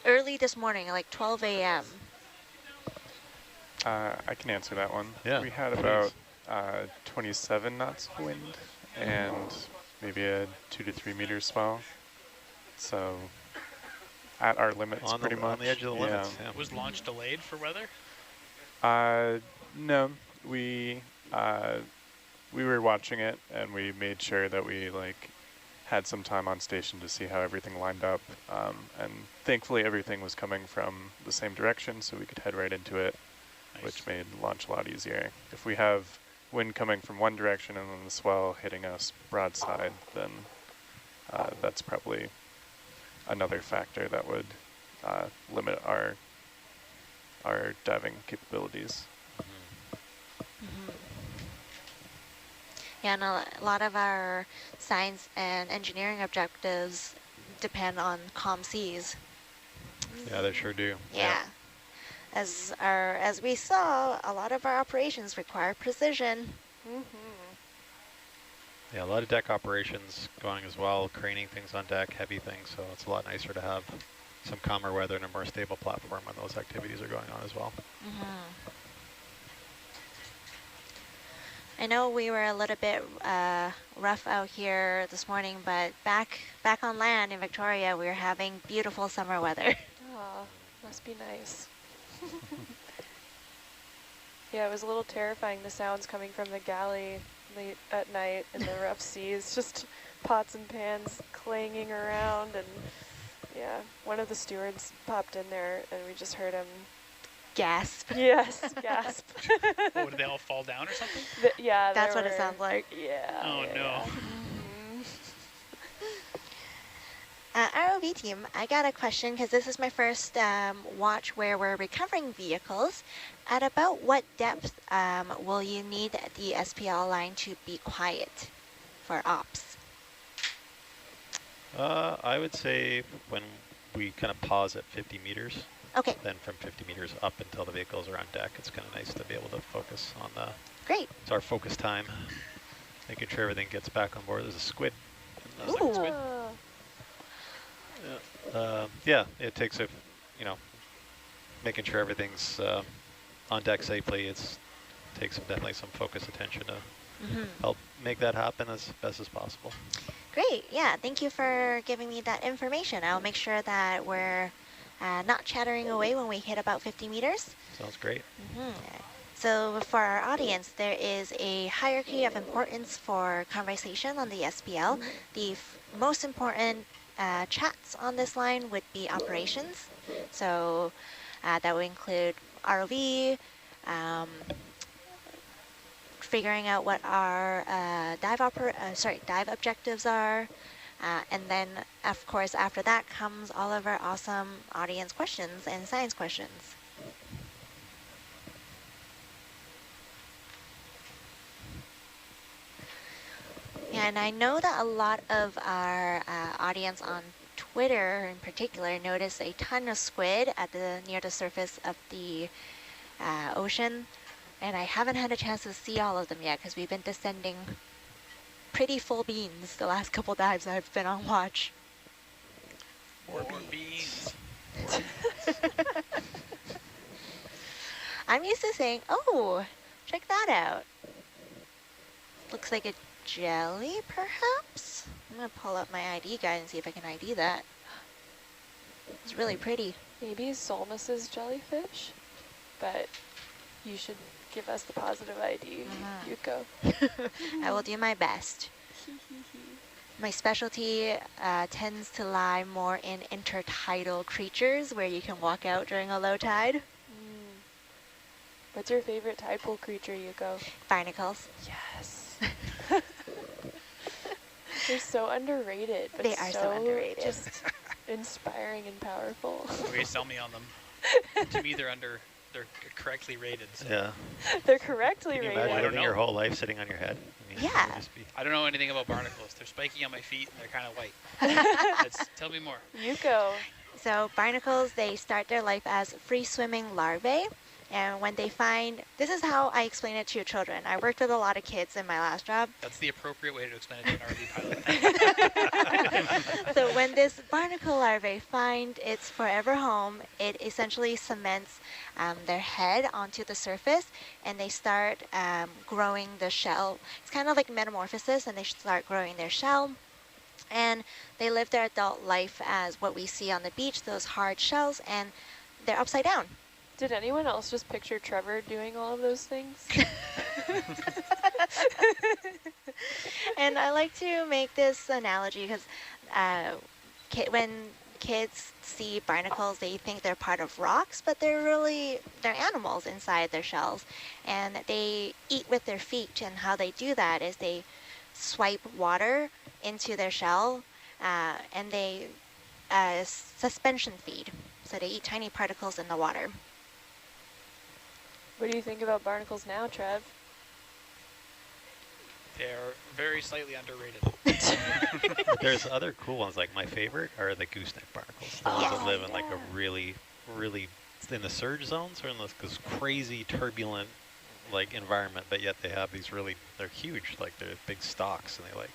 early this morning, like 12 a.m.? I can answer that one. Yeah, we had please. about 27 knots of wind and maybe a 2 to 3 meter swell. So at our limits, pretty much. On the edge of the limits, yeah. Was launch delayed for weather? No, we were watching it, and we made sure that we had some time on station to see how everything lined up. And thankfully, everything was coming from the same direction, so we could head right into it, which made launch a lot easier. If we have wind coming from one direction and then the swell hitting us broadside, then that's probably another factor that would limit our our diving capabilities. Mm-hmm. Yeah, and a lot of our science and engineering objectives depend on calm seas. Yeah, they sure do. Yeah. As we saw, a lot of our operations require precision. Yeah, a lot of deck operations going as well, craning things on deck, heavy things, so it's a lot nicer to have some calmer weather and a more stable platform when those activities are going on as well. I know we were a little bit rough out here this morning, but back on land in Victoria, we're having beautiful summer weather. Oh, must be nice. Yeah, it was a little terrifying, the sounds coming from the galley late at night in the rough seas, just pots and pans clanging around, and yeah, one of the stewards popped in there and we just heard him Gasp. Yes, gasp. Oh, did they all fall down or something? Yeah, That's what it sounds like. Yeah. Oh, yeah, no. Yeah. ROV team, I got a question because this is my first watch where we're recovering vehicles. At about what depth will you need the SPL line to be quiet for ops? I would say when we kind of pause at 50 meters, Okay, then from 50 meters up until the vehicles are on deck, it's kind of nice to be able to focus on the, great. it's our focus time, making sure everything gets back on board. There's a squid. Ooh. Squid. Yeah, it takes a, making sure everything's on deck safely. It takes definitely some focus attention to help make that happen as best as possible. Great, yeah, thank you for giving me that information. I'll make sure that we're not chattering away when we hit about 50 meters. Sounds great. So for our audience, there is a hierarchy of importance for conversation on the SPL. The most important chats on this line would be operations. So that would include ROV, figuring out what our dive objectives are, and then of course after that comes all of our awesome audience questions and science questions. And I know that a lot of our audience on Twitter in particular noticed a ton of squid at near the surface of the ocean, and I haven't had a chance to see all of them yet because we've been descending pretty full beans the last couple dives I've been on watch. More beans. I'm used to saying, oh, check that out. Looks like a jelly, perhaps? I'm going to pull up my ID guide and see if I can ID that. It's really pretty. Maybe Solmus's jellyfish, but you should give us the positive ID, Yuko. I will do my best. My specialty tends to lie more in intertidal creatures where you can walk out during a low tide. What's your favorite tide pool creature, Yuko? Barnacles. Yes. They're so underrated, but They are so underrated. Just inspiring and powerful. Okay, sell me on them. To me, they're correctly rated. So. Yeah. They're correctly Can you rated. imagine I don't living know. your whole life sitting on your head? I mean, Yeah. it would just be- I don't know anything about barnacles. They're spiky on my feet and they're kind of white. Tell me more. Yuko. So barnacles, they start their life as free-swimming larvae. And when they find, this is how I explain it to your children. I worked with a lot of kids in my last job. That's the appropriate way to explain it to an RV pilot. So when this barnacle larvae find its forever home, it essentially cements their head onto the surface, and they start growing the shell. It's kind of like metamorphosis, and they start growing their shell. And they live their adult life as what we see on the beach, those hard shells, and they're upside down. Did anyone else just picture Trevor doing all of those things? And I like to make this analogy because when kids see barnacles, they think they're part of rocks, but they're animals inside their shells, and they eat with their feet. And how they do that is they swipe water into their shell, and they suspension feed. So they eat tiny particles in the water. What do you think about barnacles now, Trev? They're very slightly underrated. There's other cool ones. Like my favorite are the gooseneck barnacles. The ones that live in like a really, really in the surge zones or in this crazy turbulent like environment, but yet they have these they're huge. Like they're big stalks and they like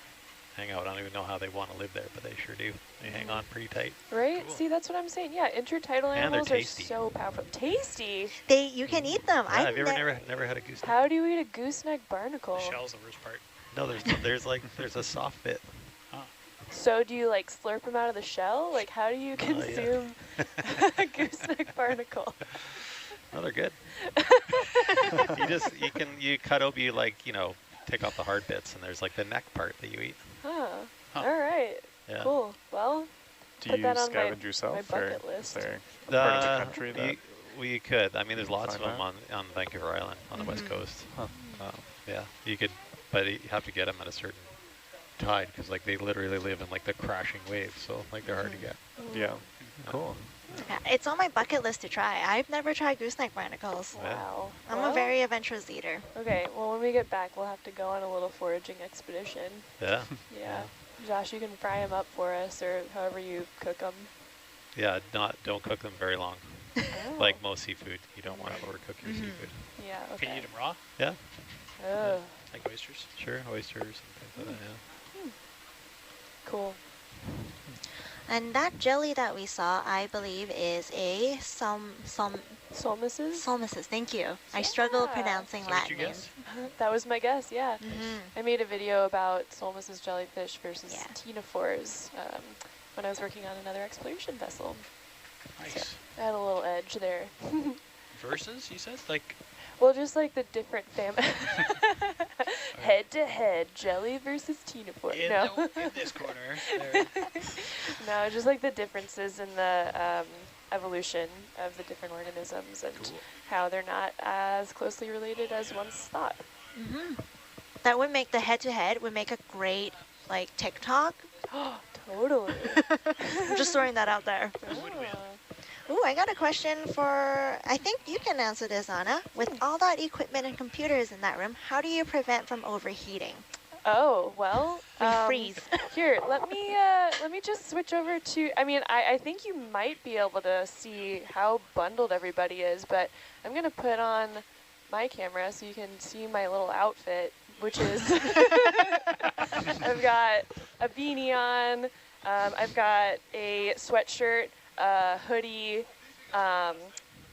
hang out. I don't even know how they want to live there, but they sure do. They hang on pretty tight. Right? Cool. See, that's what I'm saying. Yeah, intertidal And animals they're are tasty. so powerful. Tasty? You can eat them. Yeah, have you never had a gooseneck? How do you eat a gooseneck barnacle? The shell's the worst part. No, there's a soft bit. So do you like slurp them out of the shell? Like how do you consume a gooseneck barnacle? No, they're good. you cut open, take off the hard bits, and there's like the neck part that you eat. Huh. All right. Yeah. Cool. Well, Do put you that on scavenge yourself, my or bucket list. is there a part of the country that? We could. I mean, there's lots of Find them on Vancouver Island on the west coast. Huh. Yeah, you could, but you have to get them at a certain tide because like they literally live in like the crashing waves, so like they're hard to get. Yeah. Cool. Yeah, it's on my bucket list to try. I've never tried gooseneck barnacles. Wow. I'm Well, a very adventurous eater. Okay, well when we get back we'll have to go on a little foraging expedition. Yeah. Yeah. Josh, you can fry them up for us or however you cook them. Yeah. Don't cook them very long. Oh. Like most seafood, you don't want to overcook your seafood. Yeah, Can you okay. eat them raw? Yeah. Oh, Like oysters? Sure. Oysters and things like that. Yeah. cool. And that jelly that we saw, I believe, is a Solmuses? solmuses. Thank you. I struggle Yeah. pronouncing Is that what Latin you names. guess? That was my guess, yeah. Mm-hmm. I made a video about Solmuses jellyfish versus Yeah. ctenophores when I was working on another exploration vessel. Nice. I had a little edge there. Versus, you said? Like, Well, just like the different head-to-head, jelly versus ctenophore. in this corner. There. No, just like the differences in the evolution of the different organisms and Cool. how they're not as closely related as once thought. Mm-hmm. That would make the head-to-head would make a great like TikTok. Totally. I'm just throwing that out there. Would-win. Ooh, I got a question for, I think you can answer this, Anna. With all that equipment and computers in that room, how do you prevent from overheating? Oh, well, We freeze. here, let me just switch over to, I think you might be able to see how bundled everybody is, but I'm going to put on my camera so you can see my little outfit, which is, I've got a beanie on, I've got a sweatshirt, a hoodie,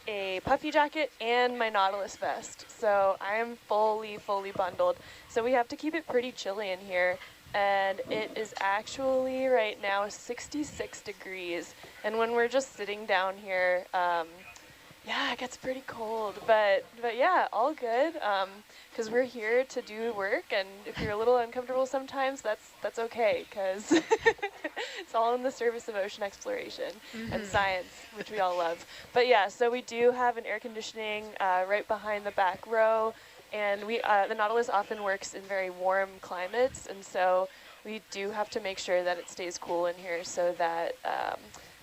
a puffy jacket, and my Nautilus vest. So I am fully bundled. So we have to keep it pretty chilly in here. And it is actually right now 66 degrees. And when we're just sitting down here, yeah, it gets pretty cold. But yeah, all good. Because we're here to do work, and if you're a little uncomfortable sometimes, that's okay, because it's all in the service of ocean exploration and science, which we all love. But yeah, so we do have an air conditioning right behind the back row, and the Nautilus often works in very warm climates, and so we do have to make sure that it stays cool in here so that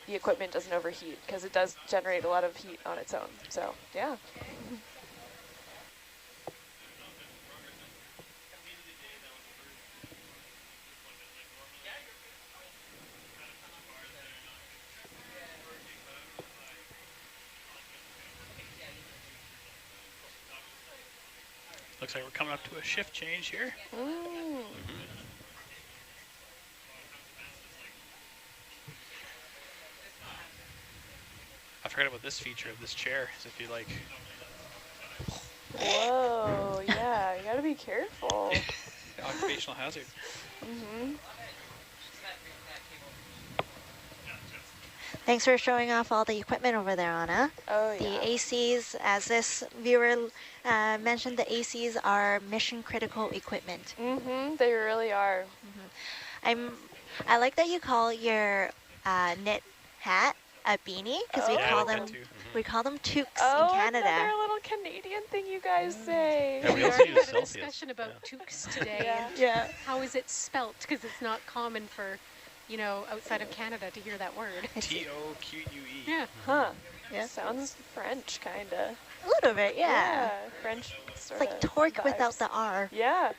the equipment doesn't overheat, because it does generate a lot of heat on its own. So yeah. Looks like we're coming up to a shift change here. Mm. I forgot about this feature of this chair. Is if you like, Whoa, yeah, you gotta be careful. occupational hazard. Thanks for showing off all the equipment over there, Anna. Oh, The yeah. ACs, as this viewer mentioned, the ACs are mission critical equipment. They really are. I like that you call your knit hat a beanie, because Yeah, I call like them that too. we call them toques Oh, in Canada. another little Canadian thing you guys say. Yeah, we We also already use had a Celsius. discussion about Yeah. toques today. Yeah. And Yeah. how is it spelt? Because it's not common for, outside of Canada to hear that word. TOQUE. Yeah. Huh. Yeah. Sounds French, kinda. A little bit, yeah. French It's sort like of torque without vibes. the R. Yeah.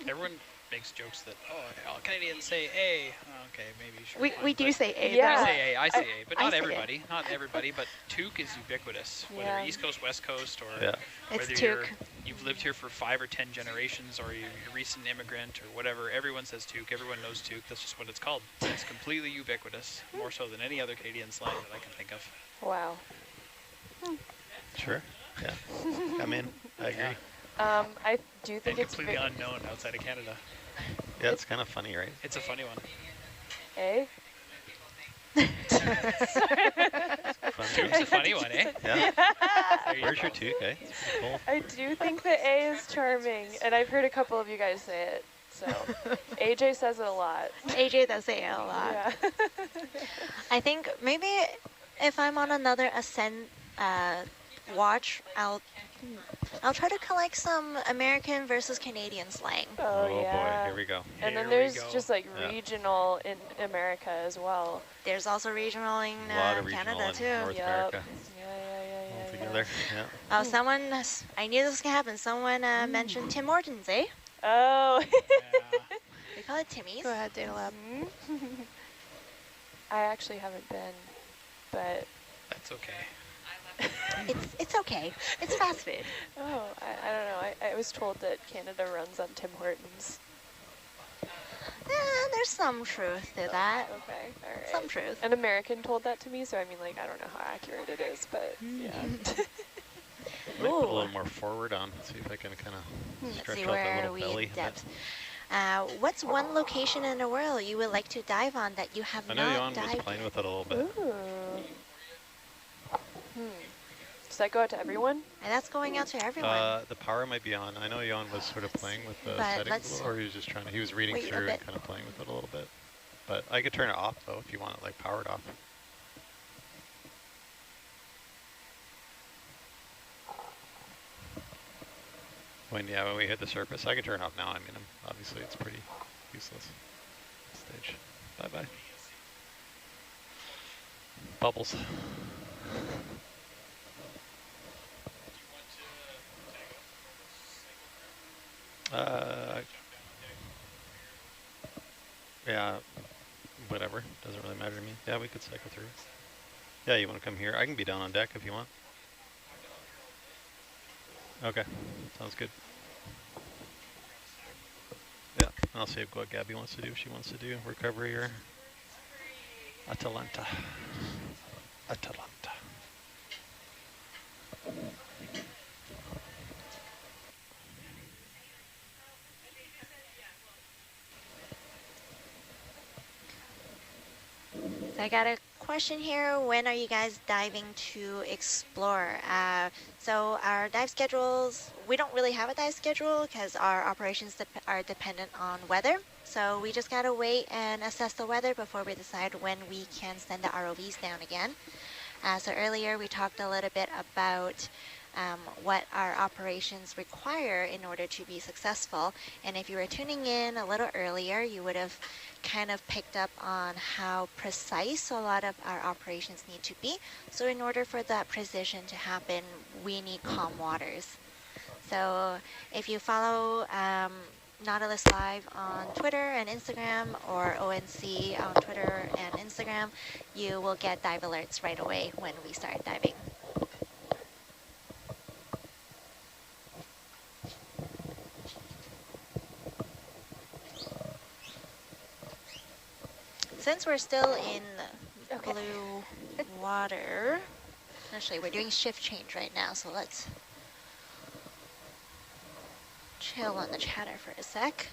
Everyone makes jokes that, all Canadians say A. Oh, okay, maybe sure. We fine, do but say A, Yeah. I though. say A, I say A, but I not say A. everybody. Not everybody, but toque is ubiquitous. Whether Yeah. East Coast, West Coast, or Yeah. It's whether toque. you've lived here for 5 or 10 generations, or you're a recent immigrant, or whatever, everyone says toque. Everyone knows toque. That's just what it's called. It's completely ubiquitous, more so than any other Canadian slang that I can think of. Wow. Sure. Yeah. I mean, I agree. I do think And it's completely unknown outside of Canada. Yeah, it's kind of funny, right? It's a funny one. A. Fun Toque's a funny one, eh? Yeah. There you Where's go. your toque, eh? It's pretty cool. I do think that A is charming, and I've heard a couple of you guys say it. So AJ says it a lot. AJ does say it a lot. Yeah. I think maybe if I'm on another ascent watch, I'll try to collect some American versus Canadian slang. Oh, boy, yeah. here we go. And Here then we there's go. just like Yeah. regional in America as well. There's also regional in A lot of regional Canada in too. North Yep. America Yeah. altogether. Yeah. Oh, someone, I knew this was gonna happen. Someone mentioned Tim Hortons, eh? Oh. Yeah. We call it Timmy's. Go ahead, Data Lab. I actually haven't been, but That's okay. It's okay. It's fast food. oh, I don't know. I was told that Canada runs on Tim Hortons. There's some truth to that. Okay, all right. Some truth. An American told that to me, so I mean, like, I don't know how accurate it is, but yeah. Might put a little more forward on. See if I can kind of Let's stretch see, out that where are little we belly. in a bit. depth? What's one location in the world you would like to dive on that you have I know not Jan was dived playing yet? with it a little bit. Ooh. Does that go out to everyone? And that's going out to everyone. The power might be on. I know Jan was sort of playing with the But settings, let's a little, or he was just trying to, he was reading wait a through and bit. kind of playing with it a little bit. But I could turn it off though if you want it like powered off. When we hit the surface, I can turn it off now. I mean, obviously it's pretty useless at this stage. Bye-bye. Bubbles. Yeah, whatever. Doesn't really matter to me. Yeah, we could cycle through. Yeah, you want to come here? I can be down on deck if you want. Okay, sounds good. Yeah, I'll see what Gabby wants to do if she wants to do recovery or Atalanta. Atalanta. So I got a question here. When are you guys diving to explore? So our dive schedules, we don't really have a dive schedule because our operations are dependent on weather. So we just gotta wait and assess the weather before we decide when we can send the ROVs down again. So earlier we talked a little bit about what our operations require in order to be successful. And if you were tuning in a little earlier, you would have kind of picked up on how precise a lot of our operations need to be. So in order for that precision to happen, we need calm waters. So if you follow Nautilus Live on Twitter and Instagram, or ONC on Twitter and Instagram, you will get dive alerts right away when we start diving. Since we're still in blue water, actually we're doing shift change right now, so let's chill on the chatter for a sec.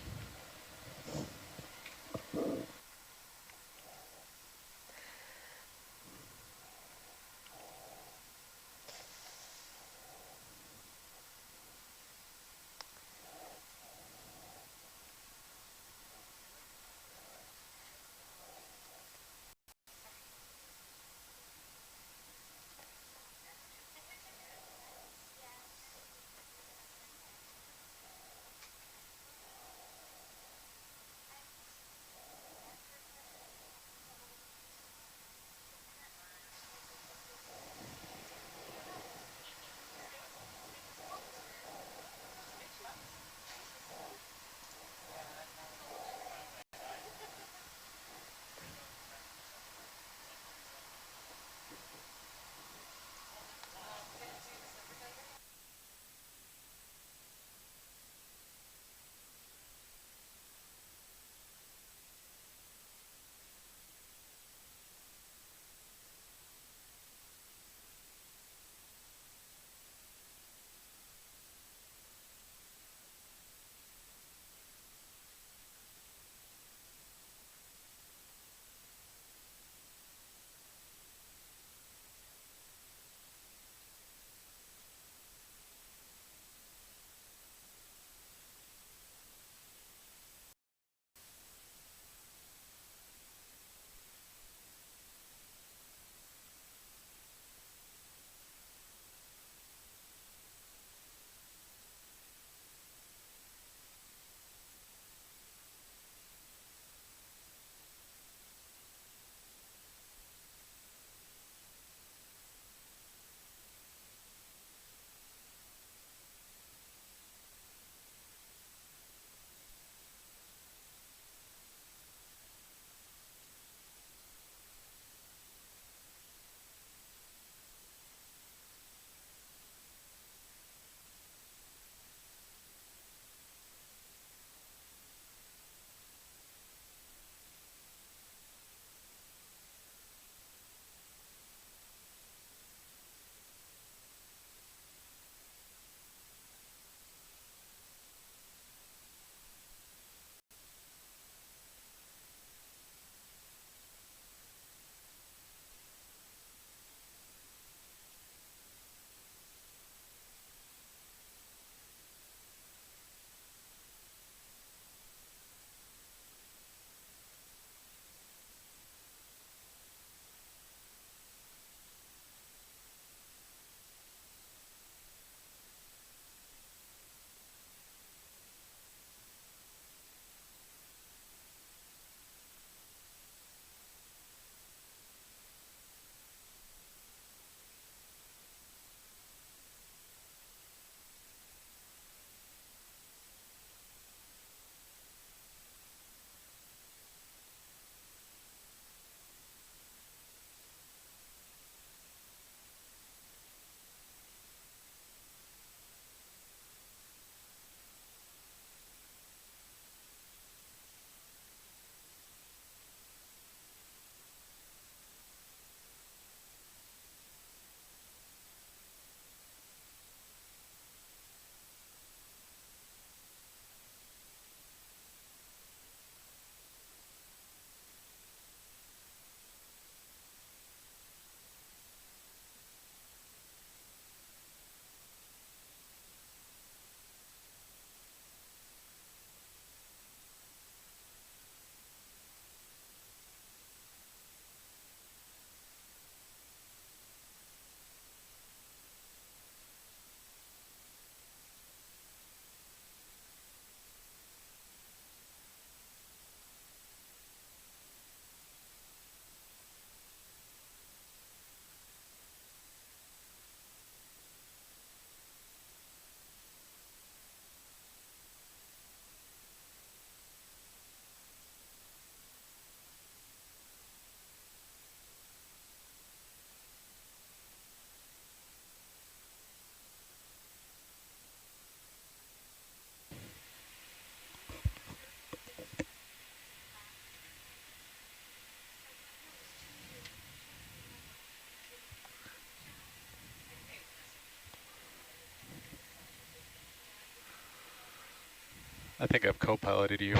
I think I've co-piloted you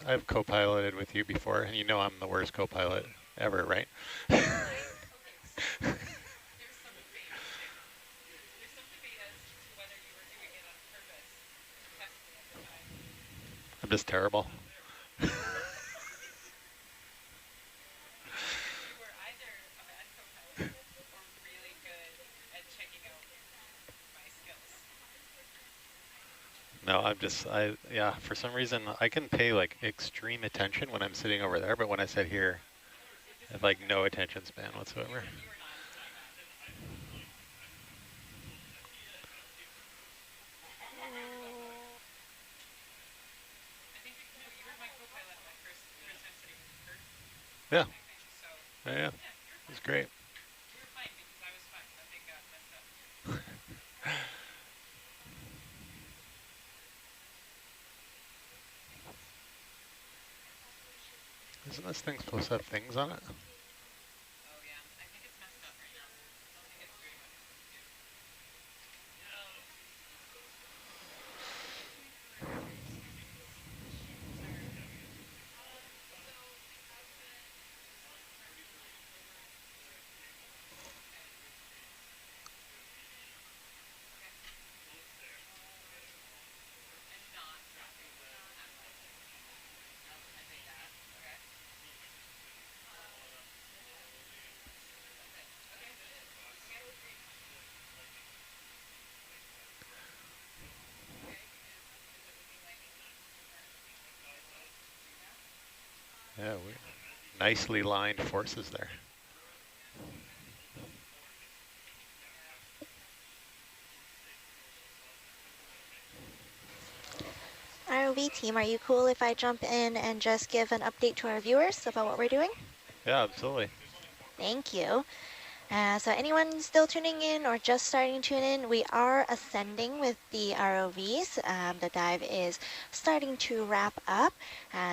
I've co-piloted with you before, and you know I'm the worst co-pilot ever, right? I'm just terrible. No, yeah, for some reason, I can pay like extreme attention when I'm sitting over there, but when I sit here, I have like no attention span whatsoever. Yeah, yeah, it was great. Isn't this thing supposed to have things on it? Yeah, nicely lined forces there. ROV team, are you cool if I jump in and just give an update to our viewers about what we're doing? Yeah, absolutely. Thank you. So anyone still tuning in or just starting to tune in, we are ascending with the ROVs. The dive is starting to wrap up.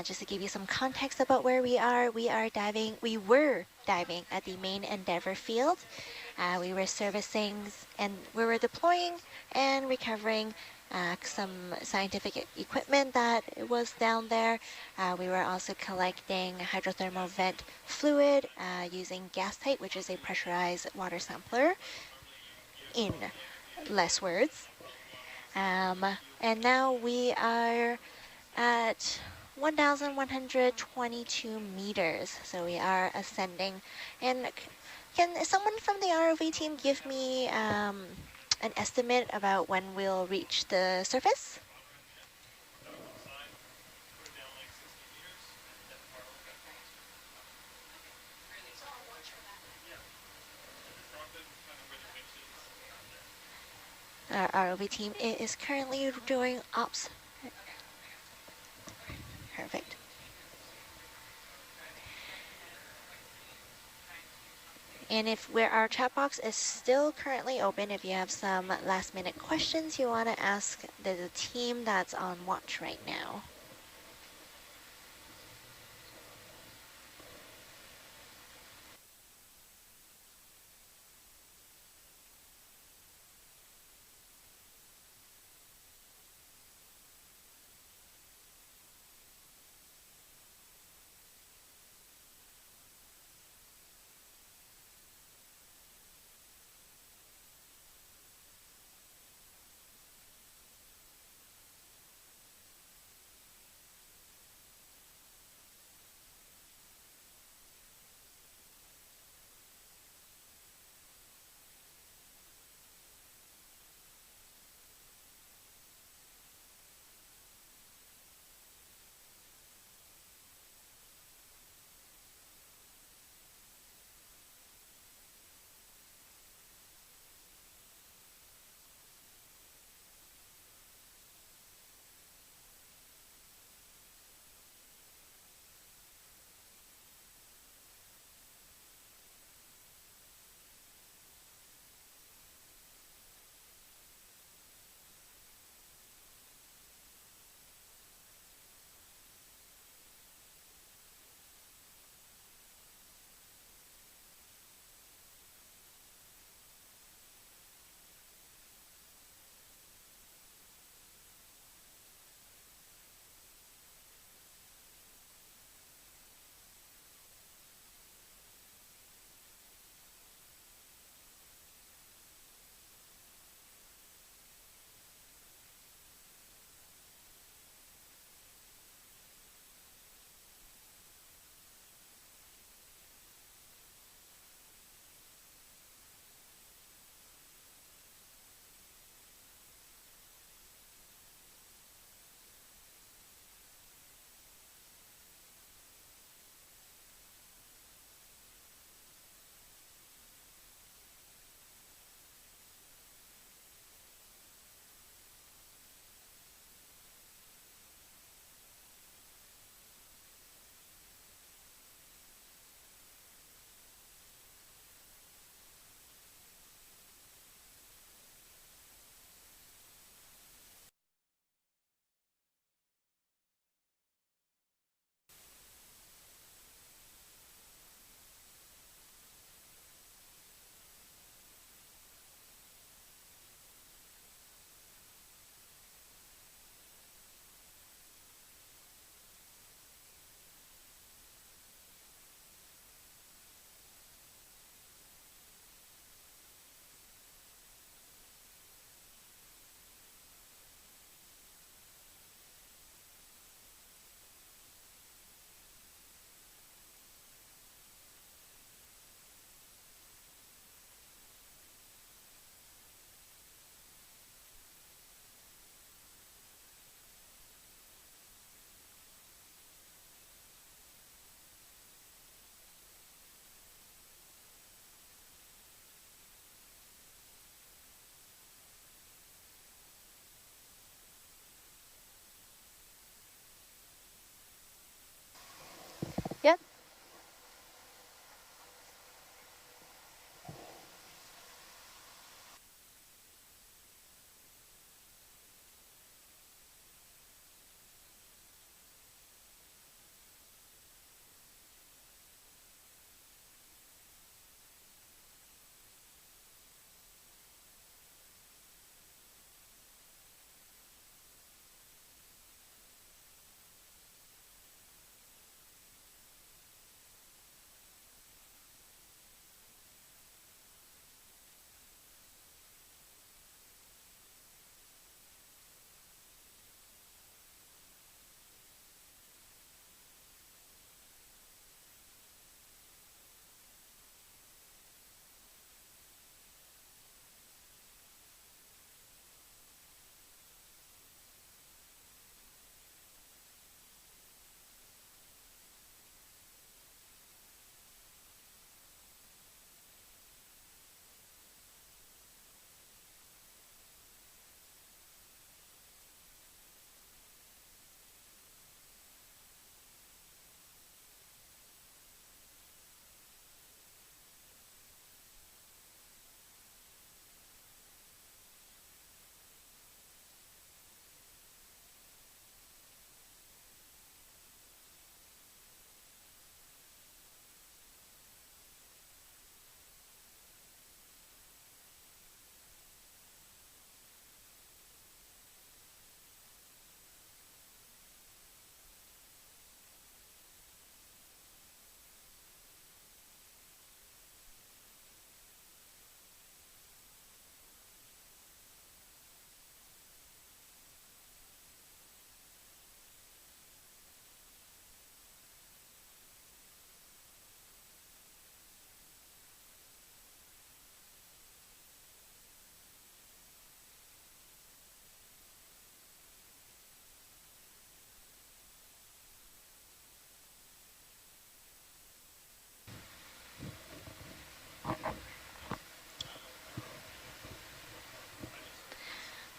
Just to give you some context about where we were diving at the main Endeavour field. We were servicing and we were deploying and recovering some scientific equipment that was down there. We were also collecting hydrothermal vent fluid using gas tight, which is a pressurized water sampler, in less words. And now we are at 1,122 meters, so we are ascending. And can someone from the ROV team give me an estimate about when we'll reach the surface? Our ROV team is currently doing ops. Perfect. And where our chat box is still currently open, if you have some last minute questions you want to ask the team that's on watch right now.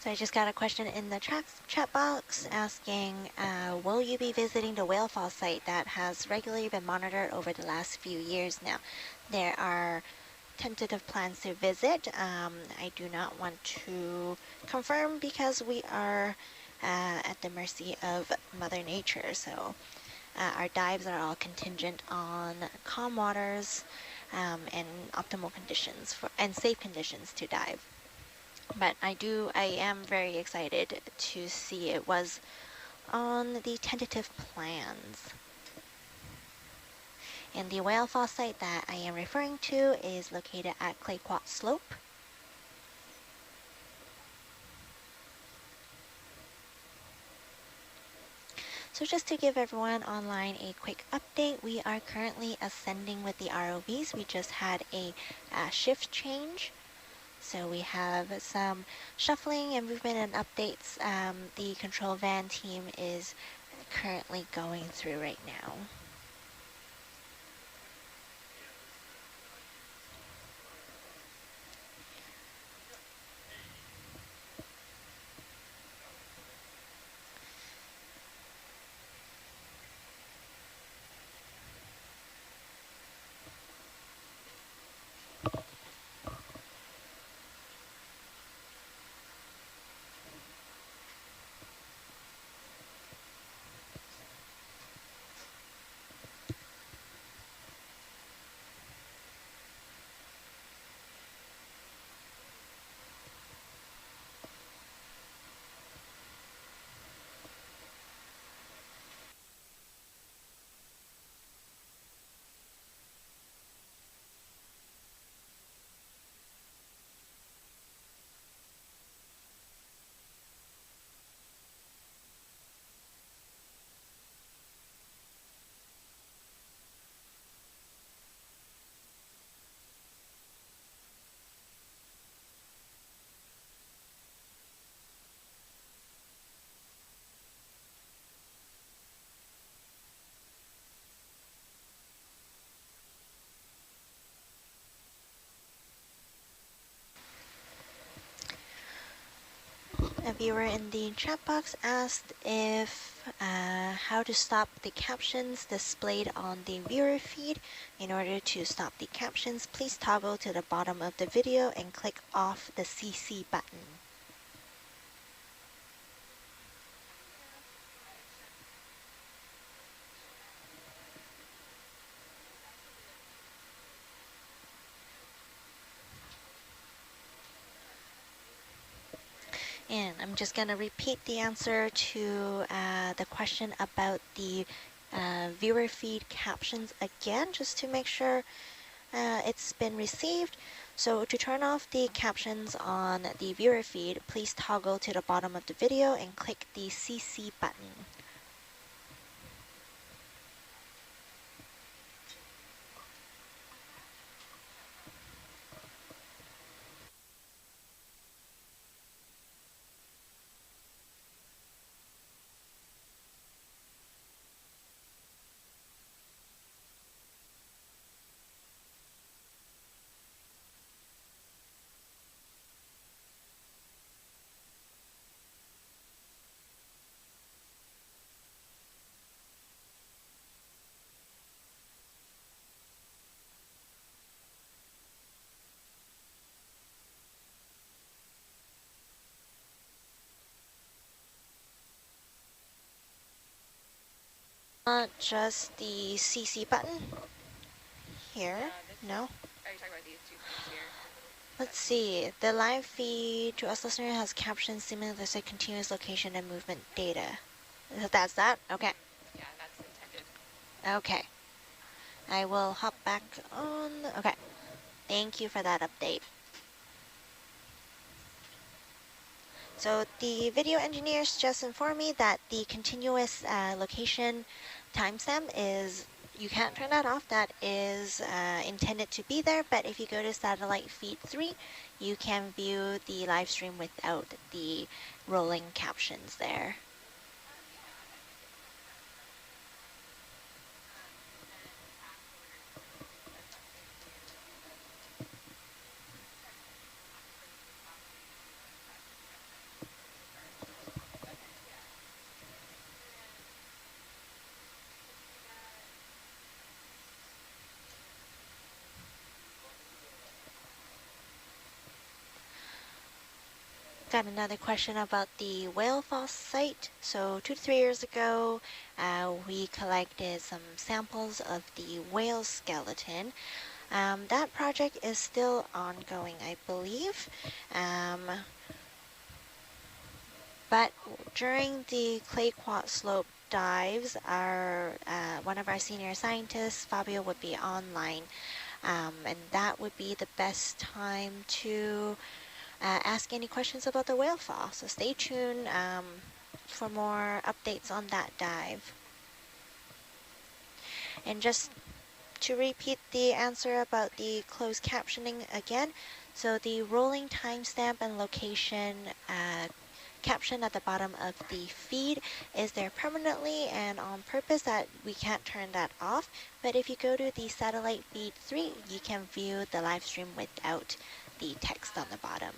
So I just got a question in the chat box asking, will you be visiting the whale fall site that has regularly been monitored over the last few years now? There are tentative plans to visit. I do not want to confirm because we are at the mercy of Mother Nature. So our dives are all contingent on calm waters and optimal conditions and safe conditions to dive. But I am very excited to see it was on the tentative plans. And the whale fall site that I am referring to is located at Clayquot Slope. So just to give everyone online a quick update, we are currently ascending with the ROVs. We just had a shift change. So we have some shuffling and movement and updates the control van team is currently going through right now. A viewer in the chat box asked if how to stop the captions displayed on the viewer feed. In order to stop the captions, please toggle to the bottom of the video and click off the CC button. And I'm just going to repeat the answer to the question about the viewer feed captions again, just to make sure it's been received. So to turn off the captions on the viewer feed, please toggle to the bottom of the video and click the CC button. Not just the CC button here, no? Are you talking about these two things here? Let's see, the live feed to us listener has captions seemingly to say continuous location and movement data. That's that? Okay. Yeah, that's intended. Okay. I will hop back on. Okay. Thank you for that update. So the video engineers just informed me that the continuous location timestamp is, you can't turn that off. That is intended to be there, but if you go to satellite feed 3, you can view the live stream without the rolling captions there. Got another question about the whale foss site. So 2 to 3 years ago, we collected some samples of the whale skeleton. That project is still ongoing, I believe. But during the clay quartz slope dives, one of our senior scientists, Fabio, would be online. And that would be the best time to ask any questions about the whale foss. So stay tuned for more updates on that dive. And just to repeat the answer about the closed captioning again, so the rolling timestamp and location caption at the bottom of the feed is there permanently and on purpose, that we can't turn that off. But if you go to the satellite feed 3, you can view the live stream without the text on the bottom.